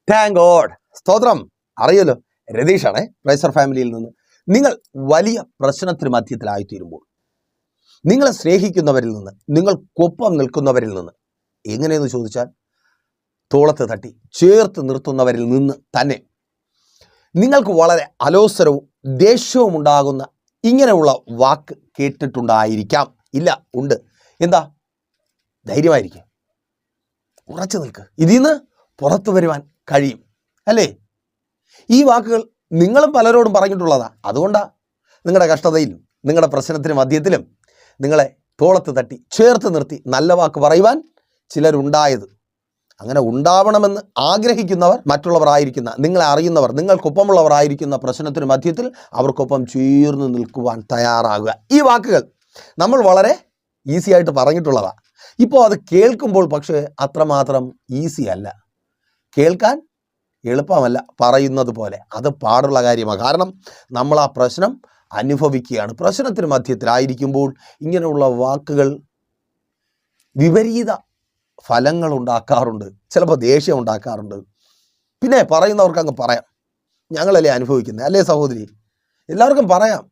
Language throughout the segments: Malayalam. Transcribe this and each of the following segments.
Thank God. സ്തോത്രം. അറിയല്ലോ, രതീഷാണേ, പ്രൈസർ ഫാമിലിയിൽ നിന്ന്. നിങ്ങൾ വലിയ പ്രശ്നത്തിന് മധ്യത്തിലായിത്തീരുമ്പോൾ നിങ്ങളെ സ്നേഹിക്കുന്നവരിൽ നിന്ന്, നിങ്ങൾക്കൊപ്പം നിൽക്കുന്നവരിൽ നിന്ന്, എങ്ങനെയെന്ന് ചോദിച്ചാൽ തോളത്ത് തട്ടി ചേർത്ത് നിർത്തുന്നവരിൽ നിന്ന് തന്നെ നിങ്ങൾക്ക് വളരെ അലോസരവും ദേഷ്യവും ഉണ്ടാകുന്ന ഇങ്ങനെയുള്ള വാക്ക് കേട്ടിട്ടുണ്ടായിരിക്കാം. ഇല്ല, ഉണ്ട്. എന്താ? ധൈര്യമായിരിക്കും, ഉറച്ചു നിൽക്ക്, ഇതിൽ നിന്ന് പുറത്തു വരുവാൻ കഴിയും, അല്ലേ? ഈ വാക്കുകൾ നിങ്ങളും പലരോടും പറഞ്ഞിട്ടുള്ളതാ. അതുകൊണ്ടാണ് നിങ്ങളുടെ കഷ്ടതയിലും നിങ്ങളുടെ പ്രശ്നത്തിന് മധ്യത്തിലും നിങ്ങളെ തോളത്ത് തട്ടി ചേർത്ത് നിർത്തി നല്ല വാക്ക് പറയുവാൻ ചിലരുണ്ടായത്. അങ്ങനെ ഉണ്ടാവണമെന്ന് ആഗ്രഹിക്കുന്നവർ, മറ്റുള്ളവരായിരിക്കുന്ന, നിങ്ങളെ അറിയുന്നവർ, നിങ്ങൾക്കൊപ്പമുള്ളവരായിരിക്കുന്ന പ്രശ്നത്തിന് മധ്യത്തിൽ അവർക്കൊപ്പം ചേർന്ന് നിൽക്കുവാൻ തയ്യാറാകുക. ഈ വാക്കുകൾ നമ്മൾ വളരെ ഈസി ആയിട്ട് പറഞ്ഞിട്ടുള്ളതാണ്. ഇപ്പോൾ അത് കേൾക്കുമ്പോൾ പക്ഷേ അത്രമാത്രം ഈസി അല്ല, കേൾക്കാൻ എളുപ്പമല്ല. പറയുന്നത് പോലെ അത് പാടുള്ള കാര്യമാണ്. കാരണം നമ്മൾ ആ പ്രശ്നം അനുഭവിക്കുകയാണ്. പ്രശ്നത്തിന് മധ്യത്തിലായിരിക്കുമ്പോൾ ഇങ്ങനെയുള്ള വാക്കുകൾ വിപരീത ഫലങ്ങൾ ഉണ്ടാക്കാറുണ്ട്, ചിലപ്പോൾ ദേഷ്യം ഉണ്ടാക്കാറുണ്ട്. പിന്നെ പറയുന്നവർക്ക് അങ്ങ് പറയാം, ഞങ്ങളല്ലേ അനുഭവിക്കുന്നത്, അല്ലേ സഹോദരി? എല്ലാവർക്കും പറയാം.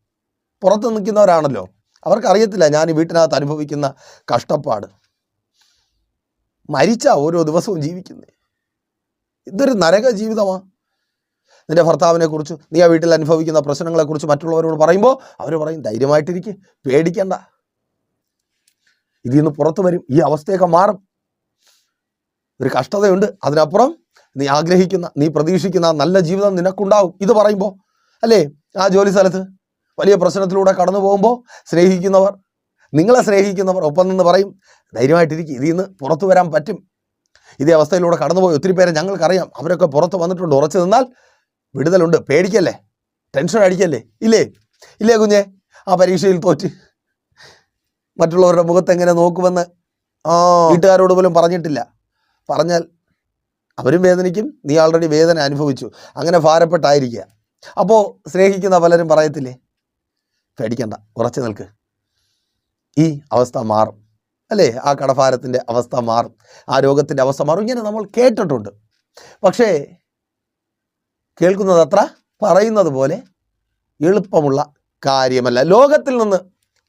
പുറത്ത് നിൽക്കുന്നവരാണല്ലോ, അവർക്കറിയത്തില്ല ഞാൻ ഈ വീട്ടിനകത്ത് അനുഭവിക്കുന്ന കഷ്ടപ്പാട്. മരിച്ചാ ഓരോ ദിവസവും ജീവിക്കുന്നത്. ഇതൊരു നരക ജീവിതമാണ്. നിൻ്റെ ഭർത്താവിനെക്കുറിച്ച്, നീ ആ വീട്ടിൽ അനുഭവിക്കുന്ന പ്രശ്നങ്ങളെക്കുറിച്ച് മറ്റുള്ളവരോട് പറയുമ്പോൾ അവർ പറയും, ധൈര്യമായിട്ടിരിക്കുക, പേടിക്കണ്ട, ഇതിൽ നിന്ന് പുറത്തു വരും, ഈ അവസ്ഥയൊക്കെ മാറും. ഒരു കഷ്ടതയുണ്ട്, അതിനപ്പുറം നീ ആഗ്രഹിക്കുന്ന, നീ പ്രതീക്ഷിക്കുന്ന നല്ല ജീവിതം നിനക്കുണ്ടാവും. ഇത് പറയുമ്പോൾ, അല്ലേ? ആ ജോലി സ്ഥലത്ത് വലിയ പ്രശ്നത്തിലൂടെ കടന്നു പോകുമ്പോൾ സ്നേഹിക്കുന്നവർ, നിങ്ങളെ സ്നേഹിക്കുന്നവർ ഒപ്പം നിന്ന് പറയും, ധൈര്യമായിട്ടിരിക്കും, ഇതിൽ നിന്ന് പുറത്തു വരാൻ പറ്റും. ഇതേ അവസ്ഥയിലൂടെ കടന്നുപോയി ഒത്തിരി പേരെ ഞങ്ങൾക്കറിയാം, അവരൊക്കെ പുറത്ത് വന്നിട്ടുണ്ട്. ഉറച്ചു നിന്നാൽ വിടുതലുണ്ട്, പേടിക്കല്ലേ, ടെൻഷൻ അടിക്കല്ലേ. ഇല്ലേ ഇല്ലേ കുഞ്ഞെ? ആ പരീക്ഷയിൽ തോറ്റ് മറ്റുള്ളവരുടെ മുഖത്ത് എങ്ങനെ നോക്കുമെന്ന് വീട്ടുകാരോട് പോലും പറഞ്ഞിട്ടില്ല. പറഞ്ഞാൽ അവരും വേദനിക്കും, നീ ആൾറെഡി വേദന അനുഭവിച്ചു, അങ്ങനെ ഭാരപ്പെട്ടായിരിക്കുക. അപ്പോൾ സ്നേഹിക്കുന്ന പലരും പറയത്തില്ലേ, പേടിക്കണ്ട, ഉറച്ചു നിൽക്ക്, ഈ അവസ്ഥ മാറും, അല്ലേ? ആ കടഭാരത്തിൻ്റെ അവസ്ഥ മാറും, ആ രോഗത്തിൻ്റെ അവസ്ഥ മാറും. ഇങ്ങനെ നമ്മൾ കേട്ടിട്ടുണ്ട്. പക്ഷേ കേൾക്കുന്നത് അത്ര പറയുന്നത് പോലെ എളുപ്പമുള്ള കാര്യമല്ല. ലോകത്തിൽ നിന്ന്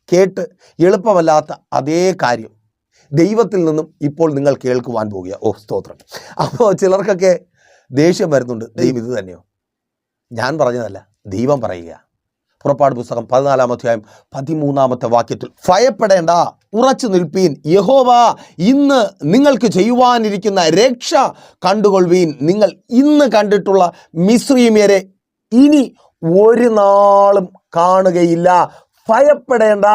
കേട്ട് എളുപ്പമല്ലാത്ത അതേ കാര്യം ദൈവത്തിൽ നിന്നും ഇപ്പോൾ നിങ്ങൾ കേൾക്കുവാൻ പോകുക. ഓ സ്തോത്രം. അപ്പോൾ ചിലർക്കൊക്കെ ദേഷ്യം വരുന്നുണ്ട്. ദൈവം ഇത് തന്നെയോ? ഞാൻ പറഞ്ഞതല്ല, ദൈവം പറയുക. പുറപ്പാട് പുസ്തകം 14-ാം അധ്യായം 13-ാമത്തെ വാക്യത്തിൽ, ഭയപ്പെടേണ്ട, ഉറച്ചു നിൽപ്പീൻ, യഹോവ ഇന്ന് നിങ്ങൾക്ക് ചെയ്യുവാനിരിക്കുന്ന രക്ഷ കണ്ടുകൊള്ളുവീൻ. നിങ്ങൾ ഇന്ന് കണ്ടിട്ടുള്ള മിസ്രയീമ്യരെ ഇനി ഒരു നാളും കാണുകയില്ല. ഭയപ്പെടേണ്ട,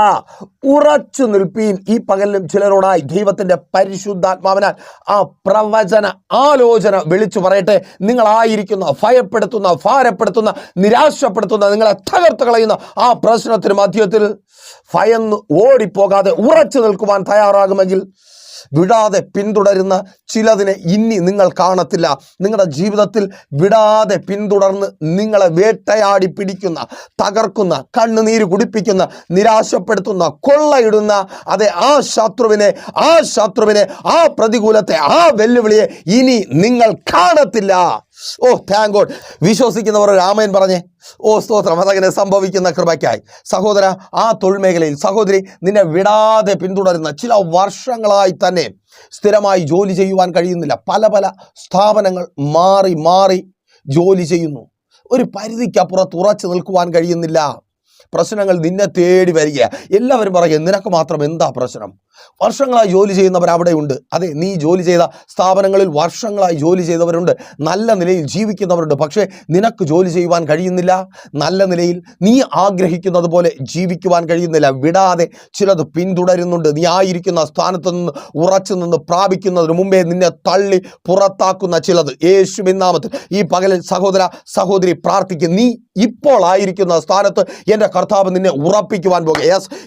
ഉറച്ചു നിൽപ്പീൻ. ഈ പകലിലും ചിലരോടായി ദൈവത്തിൻ്റെ പരിശുദ്ധാത്മാവിനാൽ ആ പ്രവചന ആലോചന വിളിച്ചു പറയട്ടെ. നിങ്ങളായിരിക്കുന്ന ഭയപ്പെടുത്തുന്ന, ഭാരപ്പെടുത്തുന്ന, നിരാശപ്പെടുത്തുന്ന, നിങ്ങളെ തകർത്ത് കളയുന്ന ആ പ്രശ്നത്തിന് മധ്യത്തിൽ ഭയന്ന് ഓടിപ്പോകാതെ ഉറച്ചു നിൽക്കുവാൻ തയ്യാറാകുമെങ്കിൽ വിടാതെ പിന്തുടരുന്ന ചിലതിനെ ഇനി നിങ്ങൾ കാണത്തില്ല. നിങ്ങളുടെ ജീവിതത്തിൽ വിടാതെ പിന്തുടർന്ന് നിങ്ങളെ വേട്ടയാടി പിടിക്കുന്ന, തകർക്കുന്ന, കണ്ണുനീര് കുടിപ്പിക്കുന്ന, നിരാശപ്പെടുത്തുന്ന, കൊള്ളയിടുന്ന അതെ ആ ശത്രുവിനെ, ആ പ്രതികൂലത്തെ, ആ വെല്ലുവിളിയെ ഇനി നിങ്ങൾ കാണത്തില്ല. ഓ താങ്ക് ഗോഡ്. വിശ്വസിക്കുന്നവർ ഒരു ആമേൻ പറഞ്ഞേ. ഓ സ്തോത്രം. അതങ്ങനെ സംഭവിക്കുന്ന കൃപയ്ക്കായി സഹോദര, ആ തൊഴിൽ മേഖലയിൽ സഹോദരി, നിന്നെ വിടാതെ പിന്തുടരുന്ന ചില വർഷങ്ങളായി തന്നെ സ്ഥിരമായി ജോലി ചെയ്യുവാൻ കഴിയുന്നില്ല. പല സ്ഥാപനങ്ങൾ മാറി ജോലി ചെയ്യുന്നു. ഒരു പരിധിക്കപ്പുറത്ത് ഉറച്ചു നിൽക്കുവാൻ കഴിയുന്നില്ല. പ്രശ്നങ്ങൾ നിന്നെ തേടി വരിക. എല്ലാവരും പറയുക, നിനക്ക് മാത്രം എന്താ പ്രശ്നം? വർഷങ്ങളായി ജോലി ചെയ്യുന്നവർ അവിടെയുണ്ട്. അതെ, നീ ജോലി ചെയ്ത സ്ഥാപനങ്ങളിൽ വർഷങ്ങളായി ജോലി ചെയ്തവരുണ്ട്, നല്ല നിലയിൽ ജീവിക്കുന്നവരുണ്ട്. പക്ഷേ നിനക്ക് ജോലി ചെയ്യുവാൻ കഴിയുന്നില്ല. നല്ല നിലയിൽ നീ ആഗ്രഹിക്കുന്നത് പോലെ ജീവിക്കുവാൻ കഴിയുന്നില്ല. വിടാതെ ചിലത് പിന്തുടരുന്നുണ്ട്. നീ ആയിരിക്കുന്ന സ്ഥാനത്ത് നിന്ന് ഉറച്ചു നിന്ന് പ്രാപിക്കുന്നതിന് മുമ്പേ നിന്നെ തള്ളി പുറത്താക്കുന്ന ചിലത് യേശുവിൻ നാമത്തിൽ ഈ പകലിൽ സഹോദര, സഹോദരി പ്രാർത്ഥിക്കും. നീ ഇപ്പോൾ ആയിരിക്കുന്ന സ്ഥാനത്ത് എൻ്റെ കർത്താവ് നിന്നെ ഉറപ്പിക്കുവാൻ പോകുക.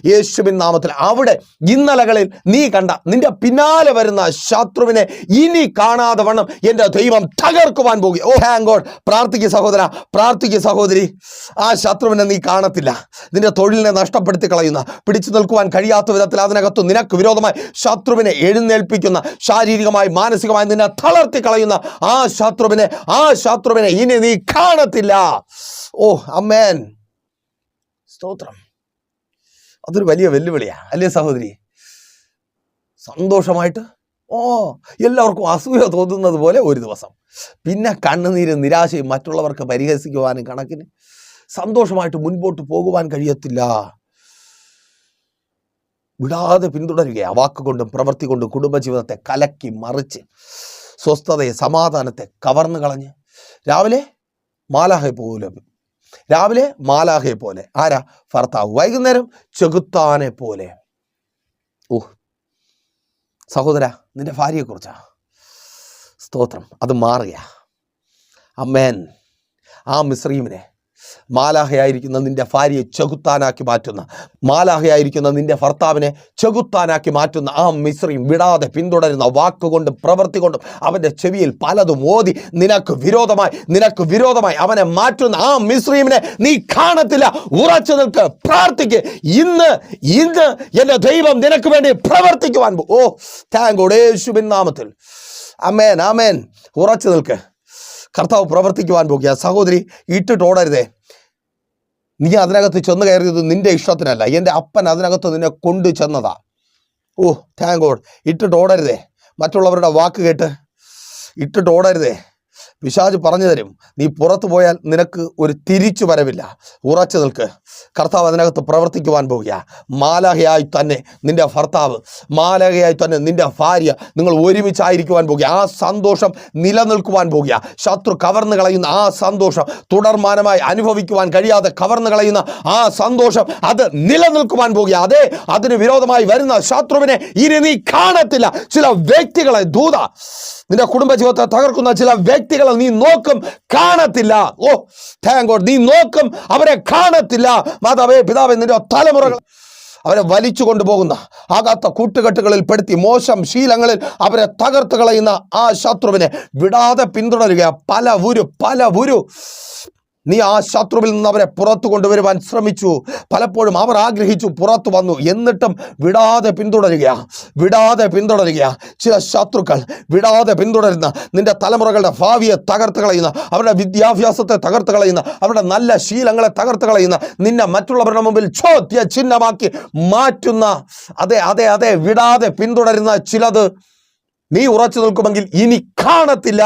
യേശുവിൻ നാമത്തിൽ അവിടെ ഇന്നലകളിൽ നീ കണ്ട നിന്റെ പിന്നാലെ വരുന്ന ശത്രുവിനെ ഇനി കാണാതെ വണ്ണം എൻ്റെ ദൈവം തകർക്കുവാൻ പോകുക. ഓ താങ്ക് ഗോഡ്. പ്രാർത്ഥിക്കുക സഹോദര, പ്രാർത്ഥിക്കുക സഹോദരി. ആ ശത്രുവിനെ നീ കാണത്തില്ല. നിന്റെ തൊഴിലിനെ നഷ്ടപ്പെടുത്തി കളയുന്ന, പിടിച്ചു നിൽക്കുവാൻ കഴിയാത്ത വിധത്തിൽ അതിനകത്ത് നിനക്ക് വിരോധമായി ശത്രുവിനെ എഴുന്നേൽപ്പിക്കുന്ന, ശാരീരികമായി മാനസികമായി നിന്നെ തളർത്തി കളയുന്ന ആ ശത്രുവിനെ ഇനി നീ കാണത്തില്ല. ഓ അമേൻ, സ്തോത്രം. അതൊരു വലിയ വെല്ലുവിളിയാ അല്ലേ സഹോദരി? സന്തോഷമായിട്ട് എല്ലാവർക്കും അസൂയ തോന്നുന്നത് പോലെ ഒരു ദിവസം, പിന്നെ കണ്ണുനീരും നിരാശയും മറ്റുള്ളവർക്ക് പരിഹസിക്കുവാനും കണക്കിന് സന്തോഷമായിട്ട് മുൻപോട്ട് പോകുവാൻ കഴിയത്തില്ല. വിടാതെ പിന്തുടരുകയാണ്. വാക്കുകൊണ്ടും പ്രവൃത്തി കൊണ്ടും കുടുംബജീവിതത്തെ കലക്കി മറിച്ച് സ്വസ്ഥതയെ സമാധാനത്തെ കവർന്നു കളഞ്ഞ് രാവിലെ മാലാഹയെ പോലെ ആരാ? ഭർത്താവ്. വൈകുന്നേരം ചെകുത്താനെ പോലെ. സഹോദര, നിന്റെ ഭാര്യയെക്കുറിച്ചാ സ്തോത്രം. അത് മാറുക. അമ്മേൻ. ആ മിസ്രീമിനെ മാലാഹയായിരിക്കുന്ന നിന്റെ ഭാര്യയെ ചെകുത്താനാക്കി മാറ്റുന്ന, മാലാഹയായിരിക്കുന്ന നിന്റെ ഭർത്താവിനെ ചെകുത്താനാക്കി മാറ്റുന്ന ആ മിസ്രീം വിടാതെ പിന്തുടരുന്ന, വാക്കുകൊണ്ടും പ്രവൃത്തി കൊണ്ടും അവൻ്റെ ചെവിയിൽ പലതും ഓതി നിനക്ക് വിരോധമായി അവനെ മാറ്റുന്ന ആ മിസ്രീമിനെ നീ കാണത്തില്ല. ഉറച്ചു നിൽക്ക്, പ്രാർത്ഥിക്ക്. ഇന്ന് എൻ്റെ ദൈവം നിനക്ക് വേണ്ടി പ്രവർത്തിക്കുവാൻ താങ്ക് ഗോഡ്. യേശുവിൻ നാമത്തിൽ ആമേൻ, ആമേൻ. ഉറച്ചു നിൽക്ക്. കർത്താവ് പ്രവർത്തിക്കുവാൻ പോകുക. സഹോദരി, ഇട്ടിട്ട് ഓടരുതേ. നീ അതിനകത്ത് ചെന്ന് കയറിയത് നിന്റെ ഇഷ്ടത്തിനല്ല. എൻ്റെ അപ്പൻ അതിനകത്ത് നിന്നെ കൊണ്ടു ചെന്നതാ. Thank God. ഇട്ടിട്ട് ഓടരുതേ. മറ്റുള്ളവരുടെ വാക്ക് കേട്ട് ഇട്ടിട്ട് ഓടരുതേ. പിശാച് പറഞ്ഞു തരും, നീ പുറത്തു പോയാൽ നിനക്ക് ഒരു തിരിച്ചു വരവില്ല. ഉറച്ചു നിൽക്ക്. കർത്താവ് അതിനകത്ത് പ്രവർത്തിക്കുവാൻ പോവുക. മാലാഹയായി തന്നെ നിന്റെ ഭർത്താവ്, മാലാഹയായി തന്നെ നിന്റെ ഭാര്യ, നിങ്ങൾ ഒരുമിച്ചായിരിക്കുവാൻ പോകുക. ആ സന്തോഷം നിലനിൽക്കുവാൻ പോകുക. ശത്രു കവർന്നു കളയുന്ന ആ സന്തോഷം, തുടർമാനമായി അനുഭവിക്കുവാൻ കഴിയാതെ കവർന്നു കളയുന്ന ആ സന്തോഷം, അത് നിലനിൽക്കുവാൻ പോകുക. അതെ, അതിന് വിരോധമായി വരുന്ന ശത്രുവിനെ ഇനി നീ കാണത്തില്ല. ചില വ്യക്തികളെ, നിന്റെ കുടുംബജീവിതത്തെ തകർക്കുന്ന ചില വ്യക്തികളെ നീ നോക്കും, കാണത്തില്ല. Thank God. നീ നോക്കും, അവരെ കാണത്തില്ല. മാതാവേ, പിതാവേ, നിന്റെ തലമുറകൾ അവരെ വലിച്ചു കൊണ്ടുപോകുന്ന ആകാത്ത കൂട്ടുകെട്ടുകളിൽ പെടുത്തി മോശം ശീലങ്ങളിൽ അവരെ തകർത്ത് കളയുന്ന ആ ശത്രുവിനെ വിടാതെ പിന്തുടരുക. പല ഉരു നീ ആ ശത്രുവിൽ നിന്ന് അവരെ പുറത്തു കൊണ്ടുവരുവാൻ ശ്രമിച്ചു. പലപ്പോഴും അവർ ആഗ്രഹിച്ചു, പുറത്തു വന്നു. എന്നിട്ടും വിടാതെ പിന്തുടരുക. ചില ശത്രുക്കൾ വിടാതെ പിന്തുടരുന്ന നിന്റെ തലമുറകളുടെ ഭാവിയെ തകർത്ത് കളയുന്ന, അവരുടെ വിദ്യാഭ്യാസത്തെ തകർത്ത് കളയുന്ന, അവരുടെ നല്ല ശീലങ്ങളെ തകർത്ത് കളയുന്ന, നിന്നെ മറ്റുള്ളവരുടെ മുമ്പിൽ ചോദ്യ ചിഹ്നമാക്കി മാറ്റുന്ന, അതെ വിടാതെ പിന്തുടരുന്ന ചിലത് നീ ഉറച്ചു നിൽക്കുമെങ്കിൽ ഇനി കാണത്തില്ല.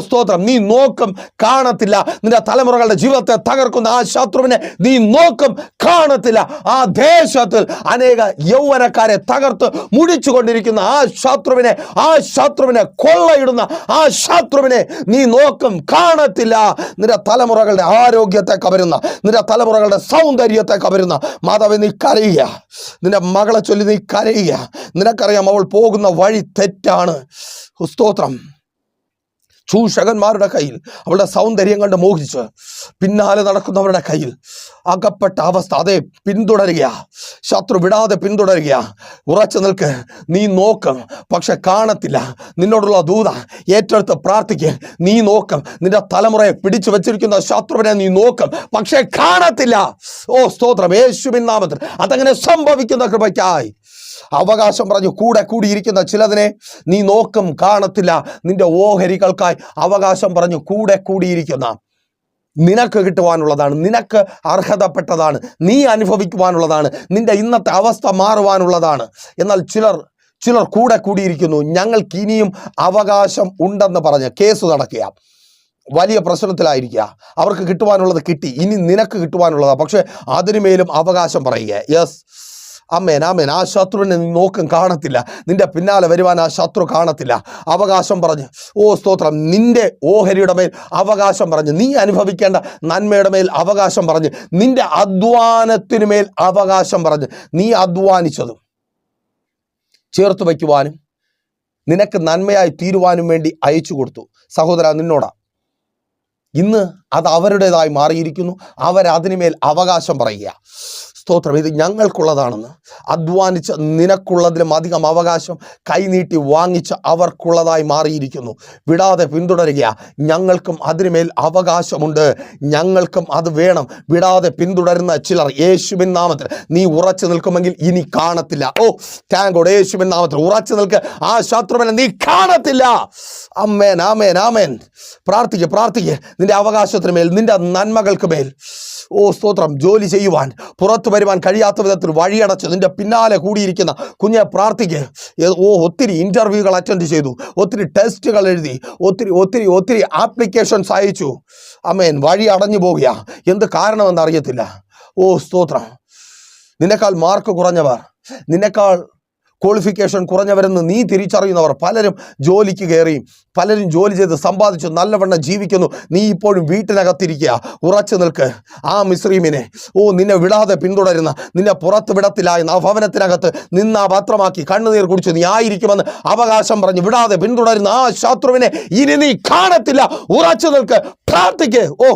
സ്തോത്രം. നീ നോക്കും, കാണത്തില്ല. നിന്റെ തലമുറകളുടെ ജീവിതത്തെ തകർക്കുന്ന ആ ശത്രുവിനെ നീ നോക്കും, കാണത്തില്ല. ആ ദേശത്തിൽ അനേക യൗവനക്കാരെ തകർത്ത് മുടിച്ചു കൊണ്ടിരിക്കുന്ന ആ ശത്രുവിനെ കൊള്ളയിടുന്ന ആ ശത്രുവിനെ നീ നോക്കും, കാണത്തില്ല. നിന്റെ തലമുറകളുടെ ആരോഗ്യത്തെ കവരുന്ന, നിന്റെ തലമുറകളുടെ സൗന്ദര്യത്തെ കവരുന്ന മാതാവേ, നീ കരയുക. നിന്റെ മകളെ ചൊല്ലി നീ കരയുക. നിനക്കറിയാം, അവൾ പോകുന്ന വഴി തെറ്റാണ്. സ്തോത്രം. ചൂഷകന്മാരുടെ കയ്യിൽ അവളുടെ സൗന്ദര്യം കണ്ട് മോഹിച്ച് പിന്നാലെ നടക്കുന്നവരുടെ കയ്യിൽ അകപ്പെട്ട അവസ്ഥ. അതെ, പിന്തുടരുക. ശത്രു വിടാതെ പിന്തുടരുക. ഉറച്ചു നിൽക്ക്. നീ നോക്കും, പക്ഷെ കാണത്തില്ല. നിന്നോടുള്ള ദൂത ഏറ്റെടുത്ത് പ്രാർത്ഥിക്കുക. നീ നോക്കും. നിന്റെ തലമുറയെ പിടിച്ചു വെച്ചിരിക്കുന്ന ശത്രുവിനെ നീ നോക്കും, പക്ഷെ കാണത്തില്ല. സ്തോത്രം. യേശുവിൻ നാമത്തിൽ അതങ്ങനെ സംഭവിക്കുന്ന കൃപയ്ക്കായി അവകാശം പറഞ്ഞു കൂടിയിരിക്കുന്ന ചിലതിനെ നീ നോക്കും, കാണത്തില്ല. നിന്റെ ഓഹരികൾക്കായി അവകാശം പറഞ്ഞു കൂടിയിരിക്കുന്ന, നിനക്ക് കിട്ടുവാനുള്ളതാണ്, നിനക്ക് അർഹതപ്പെട്ടതാണ്, നീ അനുഭവിക്കുവാനുള്ളതാണ്, നിന്റെ ഇന്നത്തെ അവസ്ഥ മാറുവാനുള്ളതാണ്. എന്നാൽ ചിലർ കൂടിയിരിക്കുന്നു. ഞങ്ങൾക്ക് ഇനിയും അവകാശം ഉണ്ടെന്ന് പറഞ്ഞ് കേസ് നടക്കുക, വലിയ പ്രശ്നത്തിലായിരിക്കുക. അവർക്ക് കിട്ടുവാനുള്ളത് കിട്ടി, ഇനി നിനക്ക് കിട്ടുവാനുള്ളതാണ്. പക്ഷെ അതിനുമേലും അവകാശം പറയുക. യെസ്, ആമേൻ, ആമേൻ. ആ ശത്രുവിനെ നീ നോക്കും, കാണത്തില്ല. നിന്റെ പിന്നാലെ വരുവാൻ ആ ശത്രു കാണത്തില്ല. അവകാശം പറഞ്ഞ് സ്തോത്രം. നിന്റെ ഓഹരിയുടെ മേൽ അവകാശം പറഞ്ഞ്, നീ അനുഭവിക്കേണ്ട നന്മയുടെ മേൽ അവകാശം പറഞ്ഞ്, നിന്റെ അധ്വാനത്തിനു മേൽ അവകാശം പറഞ്ഞ്, നീ അധ്വാനിച്ചതും ചേർത്ത് വയ്ക്കുവാനും നിനക്ക് നന്മയായി തീരുവാനും വേണ്ടി അയച്ചു കൊടുത്തു. സഹോദര, നിന്നോടാ ഇന്ന് അത് അവരുടേതായി മാറിയിരിക്കുന്നു. അവരതിനുമേൽ അവകാശം പറയുക. സ്തോത്രം. ഇത് ഞങ്ങൾക്കുള്ളതാണെന്ന് അധ്വാനിച്ച് നിനക്കുള്ളതിലും അധികം അവകാശം കൈനീട്ടി വാങ്ങിച്ച് അവർക്കുള്ളതായി മാറിയിരിക്കുന്നു. വിടാതെ പിന്തുടരുക. ഞങ്ങൾക്കും അതിനുമേൽ അവകാശമുണ്ട്, ഞങ്ങൾക്കും അത് വേണം. വിടാതെ പിന്തുടരുന്ന ചിലർ യേശുവിൻ നാമത്തിൽ നീ ഉറച്ചു നിൽക്കുമെങ്കിൽ ഇനി കാണത്തില്ല. ഓ താങ്ക് ഗോഡ്. യേശുവിൻ നാമത്തിൽ ഉറച്ചു നിൽക്ക്. ആ ശത്രുവിനെ നീ കാണത്തില്ല. ആമേൻ, ആമേൻ, ആമേൻ. പ്രാർത്ഥിക്ക്. നിന്റെ അവകാശത്തിന് മേൽ, നിന്റെ നന്മകൾക്ക് മേൽ, ഓ സ്തോത്രം, ജോലി ചെയ്യുവാൻ പുറത്തു വരുവാൻ കഴിയാത്ത വിധത്തിൽ വഴിയടച്ച് നിന്റെ പിന്നാലെ കൂടിയിരിക്കുന്ന കുഞ്ഞെ പ്രാർത്ഥിക്ക്. ഒത്തിരി ഇൻ്റർവ്യൂകൾ അറ്റൻഡ് ചെയ്തു, ഒത്തിരി ടെസ്റ്റുകൾ എഴുതി, ഒത്തിരി ആപ്ലിക്കേഷൻസ് അയച്ചു. ആമേൻ. വഴി അടഞ്ഞു പോവുക. എന്ത് കാരണമെന്ന് അറിയത്തില്ല. ഓ സ്തോത്രം. നിന്നെക്കാൾ മാർക്ക് കുറഞ്ഞവർ, നിന്നെക്കാൾ ക്വാളിഫിക്കേഷൻ കുറഞ്ഞവരെന്ന് നീ തിരിച്ചറിയുന്നവർ പലരും ജോലിക്ക് കയറി, പലരും ജോലി ചെയ്ത് സമ്പാദിച്ചു നല്ലവണ്ണം ജീവിക്കുന്നു. നീ ഇപ്പോഴും വീട്ടിനകത്തിരിക്കുക. ഉറച്ചു നിൽക്ക്. ആ മിസ്രീമിനെ, നിന്നെ വിടാതെ പിന്തുടരുന്ന, നിന്നെ പുറത്ത് വിടത്തില്ല എന്ന ആ ഭവനത്തിനകത്ത് നിന്നാ പാത്രമാക്കി കണ്ണുനീർ കുടിച്ചു നീ ആയിരിക്കുമെന്ന് അവകാശം പറഞ്ഞ് വിടാതെ പിന്തുടരുന്ന ആ ശത്രുവിനെ ഇനി നീ കാണത്തില്ല. ഉറച്ചു നിൽക്ക്. പ്രാർത്ഥിക്ക്. ഓ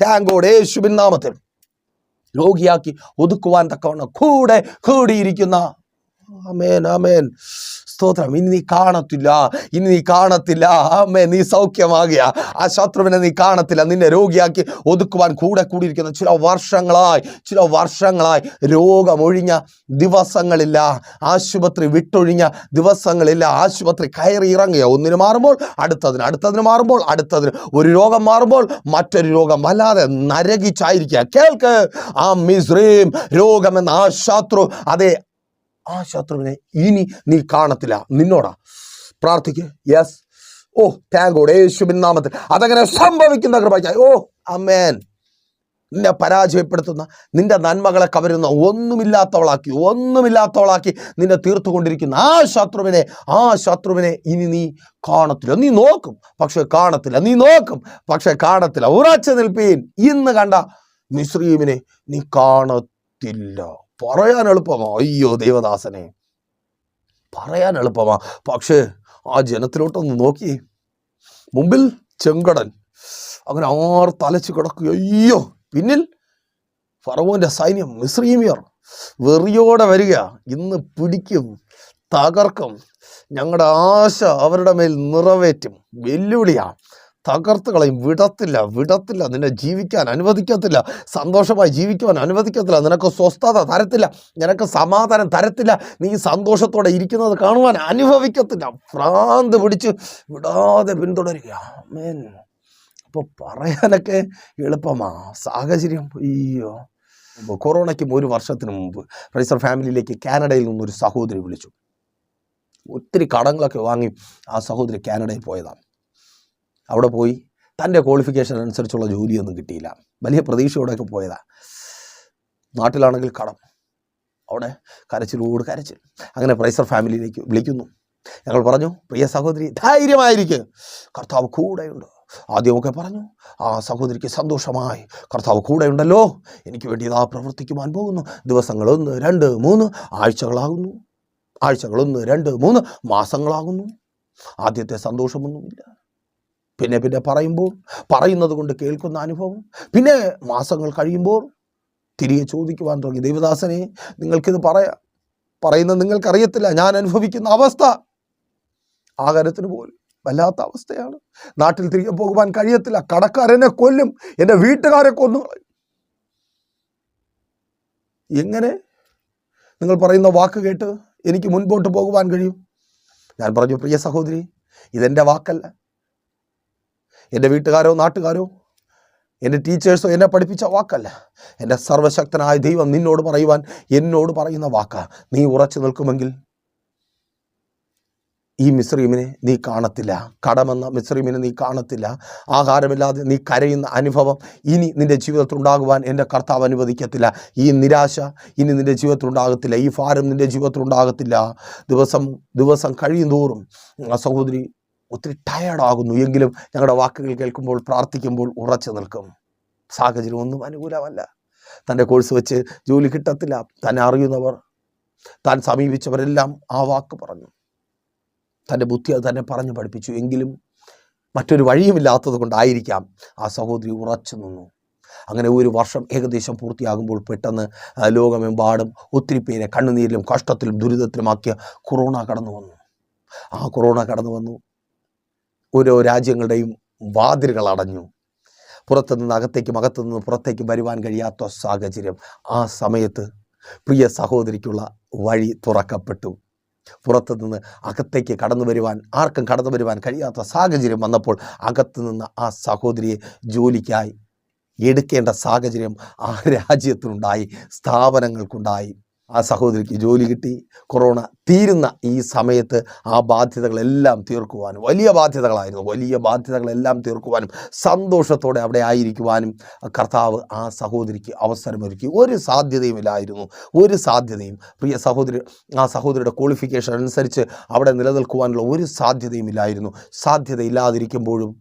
താങ്ക് ഗോഡ്. യേശുവിൻ നാമത്തിൽ രോഗിയാക്കി ഒതുക്കുവാൻ തക്കവണ്ണം കൂടെ കൂടിയിരിക്കുന്ന, ആമേൻ, ആമേൻ, സ്തോത്രം. ഇനി നീ കാണത്തില്ല. ആമേൻ. നീ സൗഖ്യമാകുക. ആ ശത്രുവിനെ നീ കാണത്തില്ല. നിന്നെ രോഗിയാക്കി ഒതുക്കുവാൻ കൂടെ കൂടിയിരിക്കുന്ന ചില വർഷങ്ങളായി രോഗമൊഴിഞ്ഞ ദിവസങ്ങളില്ല, ആശുപത്രി വിട്ടൊഴിഞ്ഞ ദിവസങ്ങളില്ല. ആശുപത്രി കയറി ഇറങ്ങുക. ഒന്നിന് മാറുമ്പോൾ അടുത്തതിന് മാറുമ്പോൾ അടുത്തതിന്, ഒരു രോഗം മാറുമ്പോൾ മറ്റൊരു രോഗം. വല്ലാതെ നരകിച്ചായിരിക്കുക. കേൾക്ക്. ആ മിസ്രീം രോഗമെന്ന ആ ശത്രു, അതേ ആ ശത്രുവിനെ ഇനി നീ കാണത്തില്ല. നിന്നോടാ പ്രാർത്ഥിക്ക്. യെസ്. ഓ താങ്ക് ഗോഡ്. യേശുവിൻ നാമത്തിൽ അതങ്ങനെ സംഭവിക്കുന്ന കൃപയ്ക്കായി. ഓ ആമേൻ. നിന്നെ പരാജയപ്പെടുത്തുന്ന, നിന്റെ നന്മകളെ കവരുന്ന, ഒന്നുമില്ലാത്തവളാക്കി നിന്നെ തീർത്തുകൊണ്ടിരിക്കുന്ന ആ ശത്രുവിനെ ഇനി നീ കാണത്തില്ല. നീ നോക്കും പക്ഷെ കാണത്തില്ല. ഉറച്ചു നിൽപ്പീൻ. ഇന്ന് കണ്ട മിസ്രീമിനെ നീ കാണത്തില്ല. പറയാൻ എളുപ്പമാ. അയ്യോ ദൈവദാസനെ, പറയാൻ എളുപ്പമാ. പക്ഷേ ആ ജനത്തിലോട്ടൊന്ന് നോക്കി. മുമ്പിൽ ചെങ്കടൽ അങ്ങനെ തലച്ച് കിടക്കുക. അയ്യോ, പിന്നിൽ ഫറവോന്റെ സൈന്യം, മിസ്രീമിയർ വെറിയോടെ വരിക. ഇന്ന് പിടിക്കും, തകർക്കും, ഞങ്ങളുടെ ആശ അവരുടെ മേൽ നിറവേറ്റും. വെല്ലുവിളിയാ. തകർത്ത് കളയും. വിടത്തില്ല. നിന്നെ ജീവിക്കാൻ അനുവദിക്കത്തില്ല. സന്തോഷമായി ജീവിക്കുവാൻ അനുവദിക്കത്തില്ല. നിനക്ക് സ്വസ്ഥത തരത്തില്ല. നിനക്ക് സമാധാനം തരത്തില്ല. നീ സന്തോഷത്തോടെ ഇരിക്കുന്നത് കാണുവാൻ അനുഭവിക്കത്തില്ല. ഭ്രാന്ത് പിടിച്ച് വിടാതെ പിന്തുടരുക. ആമേൻ. അപ്പോൾ പറയാനൊക്കെ എളുപ്പമാ. സാഹചര്യം, അയ്യോ. കൊറോണയ്ക്കും 1 വർഷത്തിന് മുമ്പ് പ്രൈസർ ഫാമിലിയിലേക്ക് കാനഡയിൽ നിന്നൊരു സഹോദരി വിളിച്ചു. ഒത്തിരി കടങ്ങളൊക്കെ വാങ്ങി ആ സഹോദരി കാനഡയിൽ പോയതാണ്. അവിടെ പോയി തൻ്റെ ക്വാളിഫിക്കേഷൻ അനുസരിച്ചുള്ള ജോലിയൊന്നും കിട്ടിയില്ല. വലിയ പ്രതീക്ഷയോടെയൊക്കെ പോയതാണ്. നാട്ടിലാണെങ്കിൽ കടം, അവിടെ കരച്ചിൽ. അങ്ങനെ പ്രൈസർ ഫാമിലിയിലേക്ക് വിളിക്കുന്നു. ഞങ്ങൾ പറഞ്ഞു, പ്രിയ സഹോദരി ധൈര്യമായിരിക്കും, കർത്താവ് കൂടെയുണ്ട്. ആദ്യമൊക്കെ പറഞ്ഞു. ആ സഹോദരിക്ക് സന്തോഷമായി. കർത്താവ് കൂടെയുണ്ടല്ലോ, എനിക്ക് വേണ്ടി ഇതാ പ്രവർത്തിക്കുവാൻ പോകുന്നു. ദിവസങ്ങൾ 1, 2, 3 ആഴ്ചകളാകുന്നു. 1, 2, 3 മാസങ്ങളാകുന്നു. ആദ്യത്തെ സന്തോഷമൊന്നുമില്ല. പിന്നെ പറയുന്നത് കൊണ്ട് കേൾക്കുന്ന അനുഭവം. പിന്നെ മാസങ്ങൾ കഴിയുമ്പോൾ തിരികെ ചോദിക്കുവാൻ തുടങ്ങി. ദൈവദാസനെ, നിങ്ങൾക്കിത് പറയുന്നത് നിങ്ങൾക്കറിയത്തില്ല ഞാൻ അനുഭവിക്കുന്ന അവസ്ഥ. ആ കാര്യത്തിന് പോലും വല്ലാത്ത അവസ്ഥയാണ്. നാട്ടിൽ തിരികെ പോകുവാൻ കഴിയത്തില്ല. കടക്കാരെന്നെ കൊല്ലും, എൻ്റെ വീട്ടുകാരെ കൊന്നു. എങ്ങനെ നിങ്ങൾ പറയുന്ന വാക്ക് കേട്ട് എനിക്ക് മുൻപോട്ട് പോകുവാൻ കഴിയും? ഞാൻ പറഞ്ഞു, പ്രിയ സഹോദരി, ഇതെൻ്റെ വാക്കല്ല. എൻ്റെ വീട്ടുകാരോ നാട്ടുകാരോ എൻ്റെ ടീച്ചേഴ്സോ എന്നെ പഠിപ്പിച്ച വാക്കല്ല. എൻ്റെ സർവശക്തനായ ദൈവം എന്നോട് പറയുന്ന വാക്കാ. നീ ഉറച്ചു നിൽക്കുമെങ്കിൽ ഈ മിസ്രീമിനെ നീ കാണത്തില്ല. കടമെന്ന മിസ്രീമിനെ നീ കാണത്തില്ല. ആഹാരമില്ലാതെ നീ കരയുന്ന അനുഭവം ഇനി നിൻ്റെ ജീവിതത്തിൽ ഉണ്ടാകുവാൻ എൻ്റെ കർത്താവ് അനുവദിക്കത്തില്ല. ഈ നിരാശ ഇനി നിൻ്റെ ജീവിതത്തിൽ ഉണ്ടാകത്തില്ല. ഈ ഭാരം നിൻ്റെ ജീവിതത്തിൽ ഉണ്ടാകത്തില്ല. ദിവസം കഴിയും തോറും ആ സഹോദരി ഒത്തിരി ടയേർഡാകുന്നു. എങ്കിലും ഞങ്ങളുടെ വാക്കുകൾ കേൾക്കുമ്പോൾ, പ്രാർത്ഥിക്കുമ്പോൾ ഉറച്ചു നിൽക്കും. സാഹചര്യം ഒന്നും അനുകൂലമല്ല. തൻ്റെ കോഴ്സ് വെച്ച് ജോലി കിട്ടത്തില്ല. തന്നെ അറിയുന്നവർ, താൻ സമീപിച്ചവരെല്ലാം ആ വാക്ക് പറഞ്ഞു. തൻ്റെ ബുദ്ധി അത് തന്നെ പറഞ്ഞു പഠിപ്പിച്ചു. എങ്കിലും മറ്റൊരു വഴിയുമില്ലാത്തത് കൊണ്ടായിരിക്കാം ആ സഹോദരി ഉറച്ചു നിന്നു. അങ്ങനെ ഒരു വർഷം ഏകദേശം പൂർത്തിയാകുമ്പോൾ പെട്ടെന്ന് ലോകമെമ്പാടും ഒത്തിരി പേരെ കണ്ണുനീരിലും കഷ്ടത്തിലും ദുരിതത്തിലുമാക്കിയ കൊറോണ കടന്നു വന്നു. ആ കൊറോണ കടന്നു വന്നു. ഓരോ രാജ്യങ്ങളുടെയും വാതിലുകൾ അടഞ്ഞു. പുറത്തുനിന്ന് അകത്തേക്കും അകത്തുനിന്ന് പുറത്തേക്കും വരുവാൻ കഴിയാത്ത സാഹചര്യം. ആ സമയത്ത് പ്രിയ സഹോദരിക്കുള്ള വഴി തുറക്കപ്പെട്ടു. പുറത്തുനിന്ന് അകത്തേക്ക് കടന്നു വരുവാൻ ആർക്കും കടന്നു വരുവാൻ കഴിയാത്ത സാഹചര്യം വന്നപ്പോൾ അകത്തുനിന്ന് ആ സഹോദരിയെ ജോലിക്കായി എടുക്കേണ്ട സാഹചര്യം ആ രാജ്യത്തിനുണ്ടായി, സ്ഥാപനങ്ങൾക്കുണ്ടായി. ആ സഹോദരിക്ക് ജോലി കിട്ടി. കൊറോണ തീരുന്ന ഈ സമയത്ത് ആ ബാധ്യതകളെല്ലാം തീർക്കുവാനും, വലിയ ബാധ്യതകളെല്ലാം തീർക്കുവാനും സന്തോഷത്തോടെ അവിടെ ആയിരിക്കുവാനും കർത്താവ് ആ സഹോദരിക്ക് അവസരമൊരുക്കി. ഒരു സാധ്യതയുമില്ലായിരുന്നു, ഒരു സാധ്യതയും. പ്രിയ സഹോദരി, ആ സഹോദരിയുടെ ക്വാളിഫിക്കേഷൻ അനുസരിച്ച് അവിടെ നിലനിൽക്കുവാനുള്ള ഒരു സാധ്യതയുമില്ലായിരുന്നു. സാധ്യതയില്ലാതിരിക്കുമ്പോഴും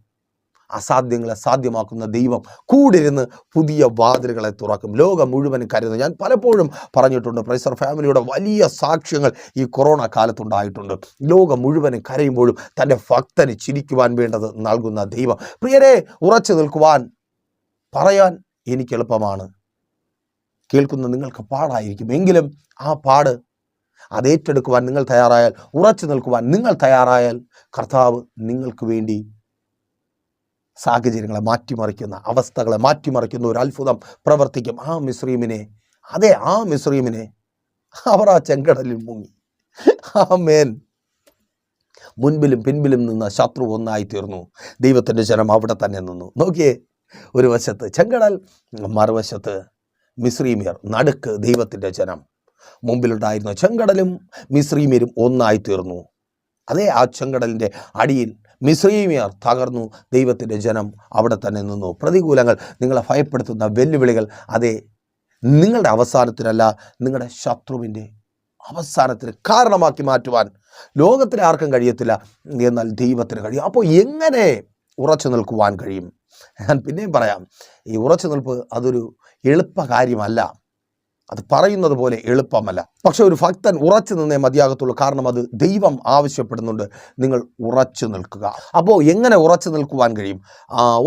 അസാധ്യങ്ങളെ സാധ്യമാക്കുന്ന ദൈവം കൂടിരുന്ന് പുതിയ വാതിലുകളെ തുറക്കും. ലോകം മുഴുവനും കരുതുന്നു. ഞാൻ പലപ്പോഴും പറഞ്ഞിട്ടുണ്ട്, പ്രൈസർ ഫാമിലിയുടെ വലിയ സാക്ഷ്യങ്ങൾ ഈ കൊറോണ കാലത്തുണ്ടായിട്ടുണ്ട്. ലോകം മുഴുവനും കരയുമ്പോഴും തൻ്റെ ഭക്തന് ചിരിക്കുവാൻ വേണ്ടത് നൽകുന്ന ദൈവം. പ്രിയരെ, ഉറച്ചു നിൽക്കുവാൻ പറയാൻ എനിക്ക് എളുപ്പമാണ്, കേൾക്കുന്ന നിങ്ങൾക്ക് പാടായിരിക്കും. എങ്കിലും ആ പാട് അത് ഏറ്റെടുക്കുവാൻ നിങ്ങൾ തയ്യാറായാൽ, ഉറച്ചു നിൽക്കുവാൻ നിങ്ങൾ തയ്യാറായാൽ, കർത്താവ് നിങ്ങൾക്ക് വേണ്ടി സാഹചര്യങ്ങളെ മാറ്റിമറിക്കുന്ന, അവസ്ഥകളെ മാറ്റിമറിക്കുന്ന ഒരു അത്ഭുതം പ്രവർത്തിക്കും. ആ മിസ്രയീമിനെ അവർ ആ ചെങ്കടലിൽ മുങ്ങി. ആമേൻ. മുൻപിലും പിൻപിലും നിന്ന ശത്രു ഒന്നായി തീർന്നു. ദൈവത്തിൻ്റെ ജനം അവിടെ തന്നെ നിന്നു. നോക്കിയേ, ഒരു വശത്ത് ചെങ്കടൽ, മറുവശത്ത് മിസ്രയീമ്യർ, നടുക്ക് ദൈവത്തിൻ്റെ ജനം. മുമ്പിലുണ്ടായിരുന്ന ചെങ്കടലും മിസ്രയീമ്യരും ഒന്നായി തീർന്നു. അതേ ആ ചെങ്കടലിൻ്റെ അടിയിൽ മിസ്രയീമ്യർ തകർന്നു. ദൈവത്തിൻ്റെ ജനം അവിടെ തന്നെ നിന്നു. പ്രതികൂലങ്ങൾ, നിങ്ങളെ ഭയപ്പെടുത്തുന്ന വെല്ലുവിളികൾ, അതേ നിങ്ങളുടെ അവസാനത്തിനല്ല, നിങ്ങളുടെ ശത്രുവിൻ്റെ അവസാനത്തിന് കാരണമാക്കി മാറ്റുവാൻ ലോകത്തിലെ ആർക്കും കഴിയത്തില്ല, എന്നാൽ ദൈവത്തിന് കഴിയും. അപ്പോൾ എങ്ങനെ ഉറച്ചു നിൽക്കുവാൻ കഴിയും? ഞാൻ പിന്നെയും പറയാം, ഈ ഉറച്ചു നിൽപ്പ് അതൊരു എളുപ്പ കാര്യമല്ല, അത് പറയുന്നത് പോലെ എളുപ്പമല്ല. പക്ഷെ ഒരു ഭക്തൻ ഉറച്ചു നിന്നേ മതിയാകത്തുള്ളൂ. കാരണം അത് ദൈവം ആവശ്യപ്പെടുന്നുണ്ട്, നിങ്ങൾ ഉറച്ചു നിൽക്കുക. അപ്പോൾ എങ്ങനെ ഉറച്ചു നിൽക്കുവാൻ കഴിയും?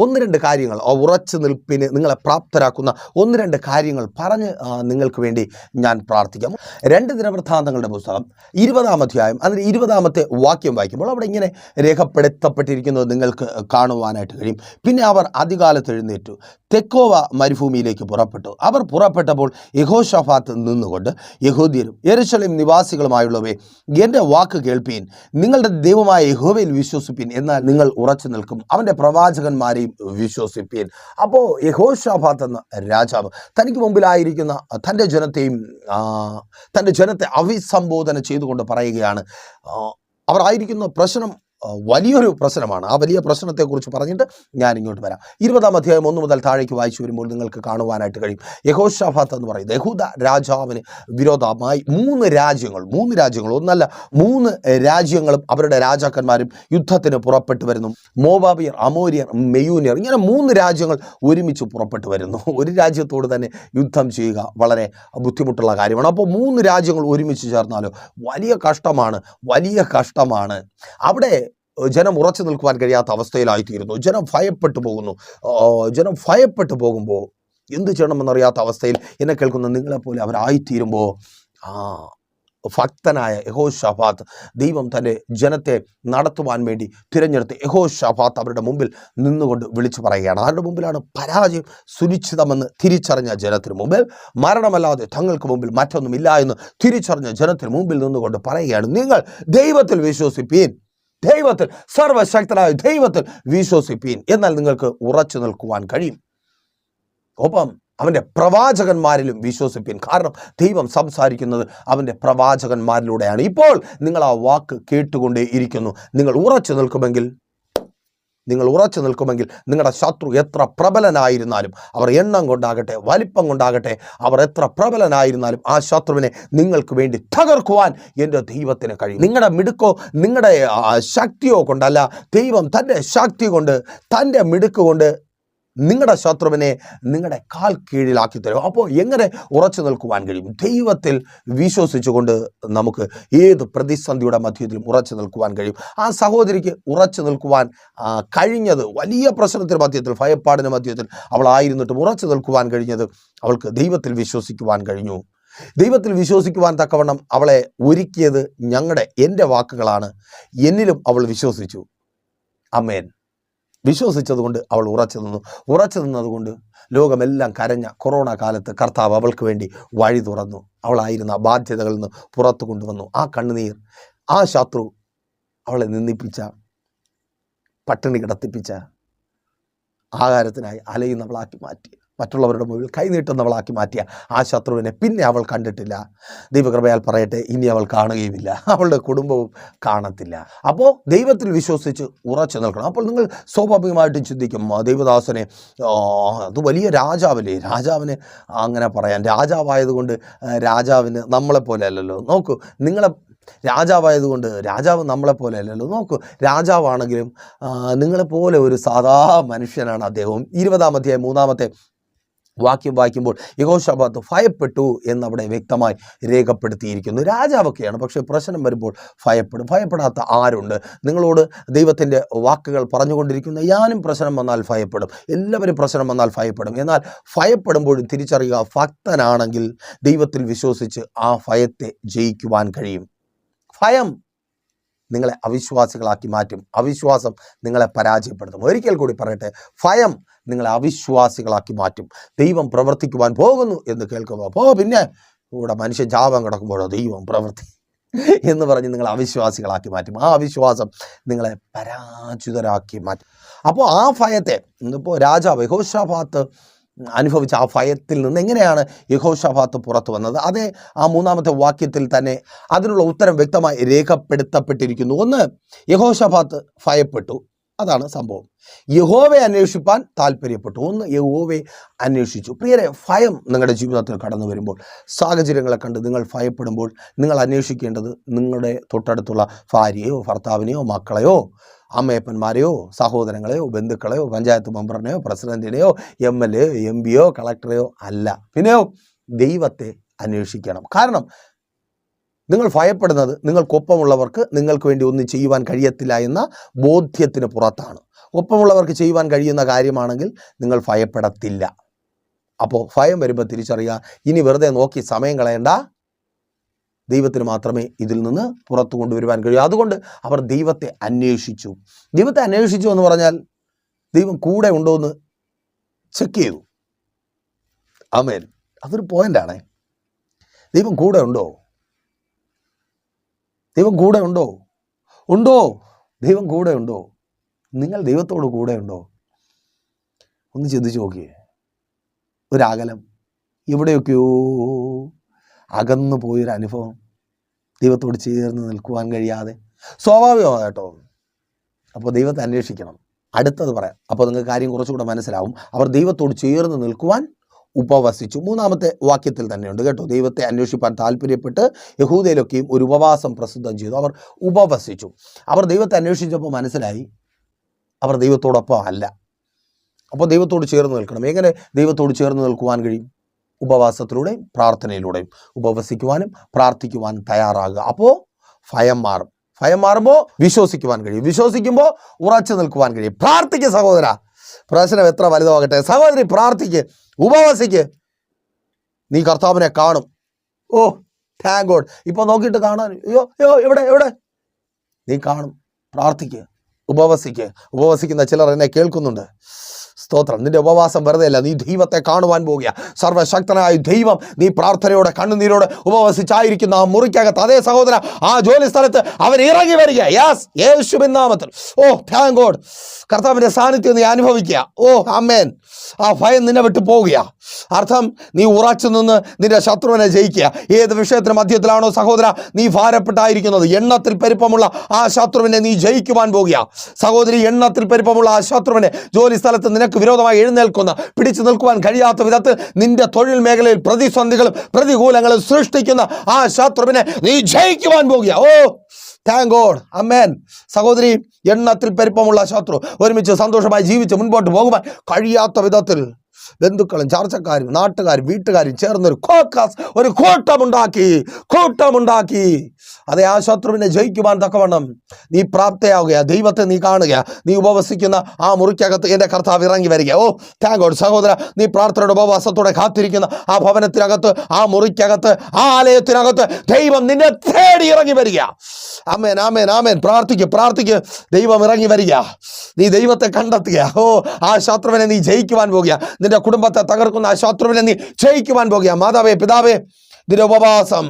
ഒന്ന് രണ്ട് കാര്യങ്ങൾ, ഉറച്ചു നിൽപ്പിന് നിങ്ങളെ പ്രാപ്തരാക്കുന്ന ഒന്ന് രണ്ട് കാര്യങ്ങൾ പറഞ്ഞ് നിങ്ങൾക്ക് വേണ്ടി ഞാൻ പ്രാർത്ഥിക്കാം. 2 ദിനവൃത്താന്തങ്ങളുടെ പുസ്തകം 20-ാം അധ്യായം അതിന് 20-ാമത്തെ വാക്യം വായിക്കുമ്പോൾ അവിടെ ഇങ്ങനെ രേഖപ്പെടുത്തപ്പെട്ടിരിക്കുന്നത് നിങ്ങൾക്ക് കാണുവാനായിട്ട് കഴിയും. പിന്നെ അവർ അതികാലത്ത് എഴുന്നേറ്റു തെക്കോവ മരുഭൂമിയിലേക്ക് പുറപ്പെട്ടു. അവർ പുറപ്പെട്ടപ്പോൾ യഹോശാഫാത്ത് നിന്നുകൊണ്ട്, യഹൂദ്യരും യെരൂശലേം നിവാസികളുമായുള്ളവേ, എൻ്റെ വാക്ക് കേൾപ്പീൻ, നിങ്ങളുടെ ദൈവമായ യഹോവയിൽ വിശ്വസിപ്പീൻ, എന്നാൽ നിങ്ങൾ ഉറച്ചു നിൽക്കും, അവൻ്റെ പ്രവാചകന്മാരെയും വിശ്വസിപ്പീൻ. അപ്പോൾ യഹോശാഫാത്ത് എന്ന രാജാവ് തനിക്ക് മുമ്പിലായിരിക്കുന്ന തൻ്റെ ജനത്തെ അഭിസംബോധന ചെയ്തുകൊണ്ട് പറയുകയാണ്, അവർ ആയിരിക്കുന്ന പ്രശ്നം വലിയൊരു പ്രശ്നമാണ്. ആ വലിയ പ്രശ്നത്തെക്കുറിച്ച് പറഞ്ഞിട്ട് ഞാൻ ഇങ്ങോട്ട് വരാം. 20-ാം അധ്യായം 1 മുതൽ താഴേക്ക് വായിച്ചു വരുമ്പോൾ നിങ്ങൾക്ക് കാണുവാനായിട്ട് കഴിയും. യഹോശാഫാത്ത് എന്ന് പറയുന്നത് യഹൂദ രാജാവിന് വിരോധമായി 3 രാജ്യങ്ങൾ ഒന്നല്ല 3 രാജ്യങ്ങളും അവരുടെ രാജാക്കന്മാരും യുദ്ധത്തിന് പുറപ്പെട്ടു വരുന്നു. മോവാബിയർ, അമോര്യർ, മെയൂന്യർ, ഇങ്ങനെ 3 രാജ്യങ്ങൾ ഒരുമിച്ച് പുറപ്പെട്ടു വരുന്നു. ഒരു രാജ്യത്തോട് തന്നെ യുദ്ധം ചെയ്യുക വളരെ ബുദ്ധിമുട്ടുള്ള കാര്യമാണ്. അപ്പോൾ 3 രാജ്യങ്ങൾ ഒരുമിച്ച് ചേർന്നാലോ വലിയ കഷ്ടമാണ്. അവിടെ ജനം ഉറച്ചു നിൽക്കുവാൻ കഴിയാത്ത അവസ്ഥയിലായിത്തീരുന്നു. ജനം ഭയപ്പെട്ടു പോകുമ്പോൾ എന്ത് ചെയ്യണമെന്നറിയാത്ത അവസ്ഥയിൽ എന്നെ കേൾക്കുന്ന നിങ്ങളെപ്പോലെ അവരായിത്തീരുമ്പോൾ ഭക്തനായ യഹോശാഫാത്ത്, ദൈവം തൻ്റെ ജനത്തെ നടത്തുവാൻ വേണ്ടി തിരഞ്ഞെടുത്ത് യഹോശാഫാത്ത് അവരുടെ മുമ്പിൽ നിന്നുകൊണ്ട് വിളിച്ചു പറയുകയാണ്. ആരുടെ മുമ്പിലാണ്? പരാജയം സുനിശ്ചിതമെന്ന് തിരിച്ചറിഞ്ഞ ജനത്തിന് മുമ്പിൽ, മരണമല്ലാതെ തങ്ങൾക്ക് മുമ്പിൽ മറ്റൊന്നുമില്ല എന്ന് തിരിച്ചറിഞ്ഞ ജനത്തിന് മുമ്പിൽ നിന്നുകൊണ്ട് പറയുകയാണ്, നിങ്ങൾ ദൈവത്തിൽ വിശ്വസിപ്പീൻ, ദൈവത്തിൽ, സർവശക്തനായ ദൈവത്തിൽ വിശ്വസിപ്പീൻ, എന്നാൽ നിങ്ങൾക്ക് ഉറച്ചു നിൽക്കുവാൻ കഴിയും. ഒപ്പം അവൻ്റെ പ്രവാചകന്മാരിലും വിശ്വസിപ്പീൻ. കാരണം ദൈവം സംസാരിക്കുന്നത് അവൻ്റെ പ്രവാചകന്മാരിലൂടെയാണ്. ഇപ്പോൾ നിങ്ങൾ ആ വാക്ക് കേട്ടുകൊണ്ടേ ഇരിക്കുന്നു. നിങ്ങൾ ഉറച്ചു നിൽക്കുമെങ്കിൽ നിങ്ങളുടെ ശത്രു എത്ര പ്രബലനായിരുന്നാലും, അവർ എണ്ണം കൊണ്ടാകട്ടെ വലിപ്പം കൊണ്ടാകട്ടെ, അവർ എത്ര പ്രബലനായിരുന്നാലും ആ ശത്രുവിനെ നിങ്ങൾക്ക് വേണ്ടി തകർക്കുവാൻ എൻ്റെ ദൈവത്തിന് കഴിയും. നിങ്ങളുടെ മിടുക്കോ നിങ്ങളുടെ ശക്തിയോ കൊണ്ടല്ല, ദൈവം തൻ്റെ ശക്തി കൊണ്ട്, തൻ്റെ മിടുക്ക് കൊണ്ട് നിങ്ങളുടെ ശത്രുവിനെ നിങ്ങളുടെ കാൽ കീഴിലാക്കി തരും. അപ്പോൾ എങ്ങനെ ഉറച്ചു നിൽക്കുവാൻ കഴിയും? ദൈവത്തിൽ വിശ്വസിച്ചുകൊണ്ട് നമുക്ക് ഏത് പ്രതിസന്ധിയുടെ മധ്യത്തിലും ഉറച്ചു നിൽക്കുവാൻ കഴിയും. ആ സഹോദരിക്ക് ഉറച്ചു നിൽക്കുവാൻ കഴിഞ്ഞത് വലിയ പ്രശ്നത്തിന് മധ്യത്തിൽ, ഭയപ്പാടിന് മധ്യത്തിൽ അവളായിരുന്നിട്ടും ഉറച്ചു നിൽക്കുവാൻ കഴിഞ്ഞത് അവൾക്ക് ദൈവത്തിൽ വിശ്വസിക്കുവാൻ കഴിഞ്ഞു. ദൈവത്തിൽ വിശ്വസിക്കുവാൻ തക്കവണ്ണം അവളെ ഒരുക്കിയത് എൻ്റെ വാക്കുകളാണ്. എന്നിലും അവൾ വിശ്വസിച്ചു. ആമേൻ. വിശ്വസിച്ചതുകൊണ്ട് അവൾ ഉറച്ചു നിന്നതുകൊണ്ട് ലോകമെല്ലാം കരഞ്ഞ കൊറോണ കാലത്ത് കർത്താവ് അവൾക്ക് വേണ്ടി വഴി തുറന്നു. അവളായിരുന്ന ബാധ്യതകളിൽ നിന്ന് പുറത്തു കൊണ്ടുവന്നു. ആ കണ്ണുനീർ, ആ ശത്രു അവളെ നിന്ദിപ്പിച്ച, പട്ടിണി കിടത്തിപ്പിച്ച, ആഹാരത്തിനായി അലയുന്നവളാക്കി മാറ്റി, മറ്റുള്ളവരുടെ മുമ്പിൽ കൈനീട്ടുന്നവളാക്കി മാറ്റിയ ആ ശത്രുവിനെ പിന്നെ അവൾ കണ്ടിട്ടില്ല. ദൈവകൃപയാൽ പറയട്ടെ, ഇനി അവൾ കാണുകയുമില്ല, അവളുടെ കുടുംബവും കാണത്തില്ല. അപ്പോൾ ദൈവത്തിൽ വിശ്വസിച്ച് ഉറച്ചു നിൽക്കണം. അപ്പോൾ നിങ്ങൾ സ്വാഭാവികമായിട്ടും ചിന്തിക്കും, ദൈവദാസനെ അത് വലിയ രാജാവല്ലേ, രാജാവിന് അങ്ങനെ പറയാൻ, രാജാവായതുകൊണ്ട് രാജാവിന് നമ്മളെപ്പോലെ അല്ലല്ലോ. നോക്കൂ, രാജാവായതുകൊണ്ട് രാജാവ് നമ്മളെപ്പോലെ അല്ലല്ലോ. നോക്കൂ, രാജാവാണെങ്കിലും നിങ്ങളെപ്പോലെ ഒരു സാധാ മനുഷ്യനാണ് അദ്ദേഹം. 20-ാം അധ്യായം 3-ാമത്തെ വാക്യം വായിക്കുമ്പോൾ യഹോശാഫാത്ത് ഭയപ്പെട്ടു എന്നവിടെ വ്യക്തമായി രേഖപ്പെടുത്തിയിരിക്കുന്നു. രാജാവൊക്കെയാണ്, പക്ഷേ പ്രശ്നം വരുമ്പോൾ ഭയപ്പെടും. ഭയപ്പെടാത്ത ആരുണ്ട്? നിങ്ങളോട് ദൈവത്തിൻ്റെ വാക്കുകൾ പറഞ്ഞുകൊണ്ടിരിക്കുന്ന ഞാനും പ്രശ്നം വന്നാൽ ഭയപ്പെടും, എല്ലാവരും പ്രശ്നം വന്നാൽ ഭയപ്പെടും. എന്നാൽ ഭയപ്പെടുമ്പോഴും തിരിച്ചറിയുക, ഭക്തനാണെങ്കിൽ ദൈവത്തിൽ വിശ്വസിച്ച് ആ ഭയത്തെ ജയിക്കുവാൻ കഴിയും. ഭയം നിങ്ങളെ അവിശ്വാസികളാക്കി മാറ്റും. അവിശ്വാസം നിങ്ങളെ പരാജയപ്പെടുത്തും. ഒരിക്കൽ കൂടി പറയട്ടെ, ഭയം നിങ്ങളെ അവിശ്വാസികളാക്കി മാറ്റും. ദൈവം പ്രവർത്തിക്കുവാൻ പോകുന്നു എന്ന് കേൾക്കുമ്പോൾ, അപ്പോൾ പിന്നെ ഇവിടെ മനുഷ്യൻ ജാപം കിടക്കുമ്പോഴോ ദൈവം പ്രവർത്തി എന്ന് പറഞ്ഞ് നിങ്ങൾ അവിശ്വാസികളാക്കി മാറ്റും. ആ അവിശ്വാസം നിങ്ങളെ പരാജിതരാക്കി മാറ്റും. അപ്പോൾ ആ ഭയത്തെ ഇപ്പോൾ രാജാവ് യഹോശാഫാത്ത് അനുഭവിച്ച ആ ഭയത്തിൽ നിന്ന് എങ്ങനെയാണ് യഹോശാഫാത്ത് പുറത്തു വന്നത്? അതേ ആ 3-ാമത്തെ വാക്യത്തിൽ തന്നെ അതിനുള്ള ഉത്തരം വ്യക്തമായി രേഖപ്പെടുത്തപ്പെട്ടിരിക്കുന്നു. ഒന്ന്, യഹോശാഫാത്ത് ഭയപ്പെട്ടു, അതാണ് സംഭവം. യഹോവയെ അന്വേഷിപ്പാൻ താല്പര്യപ്പെട്ടു. ഒന്ന്, യഹോവയെ അന്വേഷിച്ചു. പ്രിയരെ, ഭയം നിങ്ങളുടെ ജീവിതത്തിൽ കടന്നു വരുമ്പോൾ, സാഹചര്യങ്ങളെ കണ്ട് നിങ്ങൾ ഭയപ്പെടുമ്പോൾ, നിങ്ങൾ അന്വേഷിക്കേണ്ടത് നിങ്ങളുടെ തൊട്ടടുത്തുള്ള ഭാര്യയോ ഭർത്താവിനെയോ മക്കളെയോ അമ്മയപ്പന്മാരെയോ സഹോദരങ്ങളെയോ ബന്ധുക്കളെയോ പഞ്ചായത്ത് മെമ്പറിനെയോ പ്രസിഡന്റിനെയോ MLA MP കളക്ടറെയോ അല്ല, പിന്നെയോ ദൈവത്തെ അന്വേഷിക്കണം. കാരണം നിങ്ങൾ ഭയപ്പെടുന്നത് നിങ്ങൾക്കൊപ്പമുള്ളവർക്ക് നിങ്ങൾക്ക് വേണ്ടി ഒന്നും ചെയ്യുവാൻ കഴിയത്തില്ല എന്ന ബോധ്യത്തിന് പുറത്താണ്. ഒപ്പമുള്ളവർക്ക് ചെയ്യുവാൻ കഴിയുന്ന കാര്യമാണെങ്കിൽ നിങ്ങൾ ഭയപ്പെടത്തില്ല. അപ്പോൾ ഭയം വരുമ്പോൾ തിരിച്ചറിയുക, ഇനി വെറുതെ നോക്കി സമയം കളയണ്ട, ദൈവത്തിന് മാത്രമേ ഇതിൽ നിന്ന് പുറത്തു കൊണ്ടുവരുവാൻ കഴിയൂ. അതുകൊണ്ട് അവർ ദൈവത്തെ അന്വേഷിച്ചു. ദൈവത്തെ അന്വേഷിച്ചു എന്ന് പറഞ്ഞാൽ ദൈവം കൂടെ ഉണ്ടോ എന്ന് ചെക്ക് ചെയ്തു. ആമേൻ. അതൊരു പോയിൻ്റാണ്. ദൈവം കൂടെ ഉണ്ടോ? ദൈവം കൂടെ ഉണ്ടോ? ദൈവം കൂടെ ഉണ്ടോ? നിങ്ങൾ ദൈവത്തോട് കൂടെ ഉണ്ടോ? ഒന്ന് ചിന്തിച്ച് നോക്കിയേ. ഒരകലം, എവിടെയൊക്കെയോ അകന്നു പോയൊരു അനുഭവം, ദൈവത്തോട് ചേർന്ന് നിൽക്കുവാൻ കഴിയാതെ, സ്വാഭാവികമായിട്ടോ. അപ്പോൾ ദൈവത്തെ അന്വേഷിക്കണം. അടുത്തത് പറയാം, അപ്പോൾ നിങ്ങൾക്ക് കാര്യം കുറച്ചുകൂടെ മനസ്സിലാവും. അവർ ദൈവത്തോട് ചേർന്ന് നിൽക്കുവാൻ ഉപവസിച്ചു. 3-ാമത്തെ വാക്യത്തിൽ തന്നെയുണ്ട് കേട്ടോ. ദൈവത്തെ അന്വേഷിപ്പാൻ താല്പര്യപ്പെട്ട് യഹൂദയിലൊക്കെയും ഒരു ഉപവാസം പ്രസിദ്ധം ചെയ്തു. അവർ ഉപവസിച്ചു. അവർ ദൈവത്തെ അന്വേഷിച്ചപ്പോൾ മനസ്സിലായി അവർ ദൈവത്തോടൊപ്പം അല്ല. അപ്പോൾ ദൈവത്തോട് ചേർന്ന് നിൽക്കണം. എങ്ങനെ ദൈവത്തോട് ചേർന്ന് നിൽക്കുവാൻ കഴിയും? ഉപവാസത്തിലൂടെയും പ്രാർത്ഥനയിലൂടെയും. ഉപവസിക്കുവാനും പ്രാർത്ഥിക്കുവാനും തയ്യാറാകുക. അപ്പോൾ ഭയം മാറും. ഭയം മാറുമ്പോൾ വിശ്വസിക്കുവാൻ കഴിയും. വിശ്വസിക്കുമ്പോൾ ഉറച്ചു നിൽക്കുവാൻ കഴിയും. പ്രാർത്ഥിക്കുക സഹോദര, പ്രശ്നം എത്ര വലുതാകട്ടെ. സഹോദരി പ്രാർത്ഥിക്ക്, ഉപവസിക്ക്, നീ കർത്താവിനെ കാണും. ഓ താങ്ക് ഗോഡ്. ഇപ്പോൾ നോക്കിയിട്ട് കാണാൻ എവിടെ നീ കാണും. പ്രാർത്ഥിക്ക്, ഉപവസിക്കുന്ന ചിലർ എന്നെ കേൾക്കുന്നുണ്ട്. സ്തോത്രം. നിന്റെ ഉപവാസം വെറുതെ അല്ല, നീ ദൈവത്തെ കാണുവാൻ പോകുക. സർവ്വശക്തനായ ദൈവം നീ പ്രാർത്ഥനയോടെ കണ്ണുനീരോടെ ഉപവസിച്ചായിരിക്കുന്ന ആ മുറിക്കകത്ത്, അതേ സഹോദര, ആ ജോലി സ്ഥലത്ത് അവൻ ഇറങ്ങി വരിക. യേശുവിൻ നാമത്തിൽ. ഓ താങ്ക് ഗോഡ്. കർത്താവിൻ്റെ സാന്നിധ്യം നീ അനുഭവിക്കുക. ഓ ആമേൻ. ആ ഭയം നിന്നെ വിട്ടു പോകുക. അർത്ഥം, നീ ഉറച്ചു നിന്ന് നിന്റെ ശത്രുവിനെ ജയിക്കുക. ഏത് വിഷയത്തിന് മധ്യത്തിലാണോ സഹോദര നീ ഭാരപ്പെട്ടായിരിക്കുന്നത്, എണ്ണത്തിൽ പെരുപ്പമുള്ള ആ ശത്രുവിനെ നീ ജയിക്കുവാൻ പോകുക. സഹോദരി, എണ്ണത്തിൽ പെരുപ്പമുള്ള ആ ശത്രുവിനെ, ജോലി സ്ഥലത്ത് നിനക്ക് വിരോധമായി എഴുന്നേൽക്കുന്ന, പിടിച്ചു നിൽക്കുവാൻ കഴിയാത്ത വിധത്തിൽ നിന്റെ തൊഴിൽ മേഖലയിൽ പ്രതിസന്ധികളും പ്രതികൂലങ്ങളും സൃഷ്ടിക്കുന്ന ആ ശത്രുവിനെ നീ ജയിക്കുവാൻ പോകുക. ഓ താങ്ക് ഗോഡ്. അമേൻ. സഹോദരി, എണ്ണത്തിൽ പെരുപ്പമുള്ള ശത്രു ഒരുമിച്ച് സന്തോഷമായി ജീവിച്ച് മുൻപോട്ട് പോകുവാൻ കഴിയാത്ത വിധത്തിൽ ബന്ധുക്കളും ചർച്ചക്കാരും നാട്ടുകാരും വീട്ടുകാരും ചേർന്നൊരു ഒരു കൂട്ടമുണ്ടാക്കി അതെ, ആ ശത്രുവിനെ ജയിക്കുവാൻ തക്കവണ്ണം നീ പ്രാപ്തയാവുക. ദൈവത്തെ നീ കാണുക. നീ ഉപവസിക്കുന്ന ആ മുറിക്കകത്ത് എൻ്റെ കർത്താവ് ഇറങ്ങി വരിക. ഓ താങ്ക് ഗോഡ്. സഹോദര, നീ പ്രാർത്ഥനയുടെ ഉപവാസത്തോടെ കാത്തിരിക്കുന്ന ആ ഭവനത്തിനകത്ത്, ആ മുറിക്കകത്ത്, ആ ആലയത്തിനകത്ത് ദൈവം നിന്നെ തേടി ഇറങ്ങി വരിക. ആമേൻ, ആമേൻ, ആമേൻ. പ്രാർത്ഥിക്ക്. ദൈവം ഇറങ്ങി വരിക. നീ ദൈവത്തെ കണ്ടെത്തുക. ഓ, ആ ശത്രുവിനെ നീ ജയിക്കുവാൻ പോകുക. നിന്റെ കുടുംബത്തെ തകർക്കുന്ന ആ ശത്രുവിനെ നീ ജയിക്കുവാൻ പോകുക. മാതാവേ, പിതാവേ, നിന്റെ ഉപവാസം,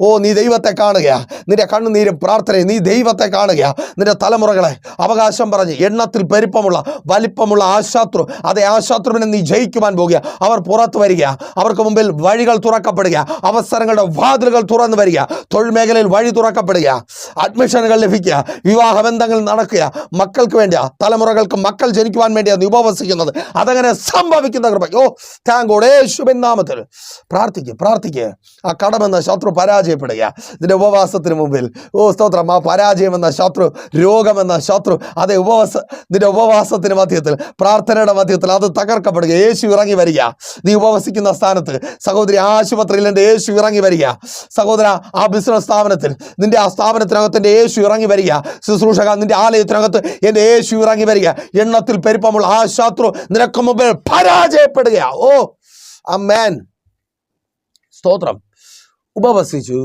ഓ നീ ദൈവത്തെ കാണുക. നിന്റെ കണ്ണുനീരും പ്രാർത്ഥനയും നീ ദൈവത്തെ കാണുക. നിന്റെ തലമുറകളെ അവകാശം പറഞ്ഞ് എണ്ണത്തിൽ പെരുപ്പമുള്ള വലിപ്പമുള്ള ആ ശത്രു, അതേ ആ ശത്രുവിനെ നീ ജയിക്കുവാൻ പോകുക. അവർ പുറത്തു വരിക. അവർക്ക് മുമ്പിൽ വഴികൾ തുറക്കപ്പെടുക. അവസരങ്ങളുടെ വാതിലുകൾ തുറന്നു വരിക. തൊഴിൽ മേഖലയിൽ വഴി തുറക്കപ്പെടുക. അഡ്മിഷനുകൾ ലഭിക്കുക. വിവാഹ ബന്ധങ്ങൾ നടക്കുക. മക്കൾക്ക് വേണ്ടിയാ, തലമുറകൾക്ക് മക്കൾ ജനിക്കുവാൻ വേണ്ടിയാണ് നീ ഉപവസിക്കുന്നത്. അതങ്ങനെ സംഭവിക്കുന്ന കൃപ. ഓ താങ്ക് ഗോഡ്. യേശുവിൻ നാമത്തിൽ പ്രാർത്ഥിക്കുക. ആ കടമെന്ന ശത്രു പരാജയപ്പെടുക നിന്റെ ഉപവാസത്തിന് മുമ്പിൽ. ഓ സ്തോത്രം. ആ പരാജയമെന്ന ശത്രു, രോഗമെന്ന ശത്രു, അതേ നിന്റെ ഉപവാസത്തിന് മധ്യത്തിൽ, പ്രാർത്ഥനയുടെ മധ്യത്തിൽ അത് തകർക്കപ്പെടുക. യേശു ഇറങ്ങി വരിക. നീ ഉപവസിക്കുന്ന സ്ഥാനത്ത് സഹോദരി, ആശുപത്രിയിൽ എൻ്റെ യേശു ഇറങ്ങി വരിക. സഹോദര, ആ ബിസിനസ് സ്ഥാപനത്തിൽ, നിന്റെ ആ സ്ഥാപനത്തിനകത്ത് എൻ്റെ യേശു ഇറങ്ങി വരിക. ശുശ്രൂഷക, നിന്റെ ആലയത്തിനകത്ത് എൻ്റെ യേശു ഇറങ്ങി വരിക. എണ്ണത്തിൽ പെരുപ്പമുള്ള ആ ശത്രു നിനക്ക് മുമ്പിൽ പരാജയപ്പെടുക. ഓ ആമേൻ. സ്തോത്രം. ഉപവസിച്ചു.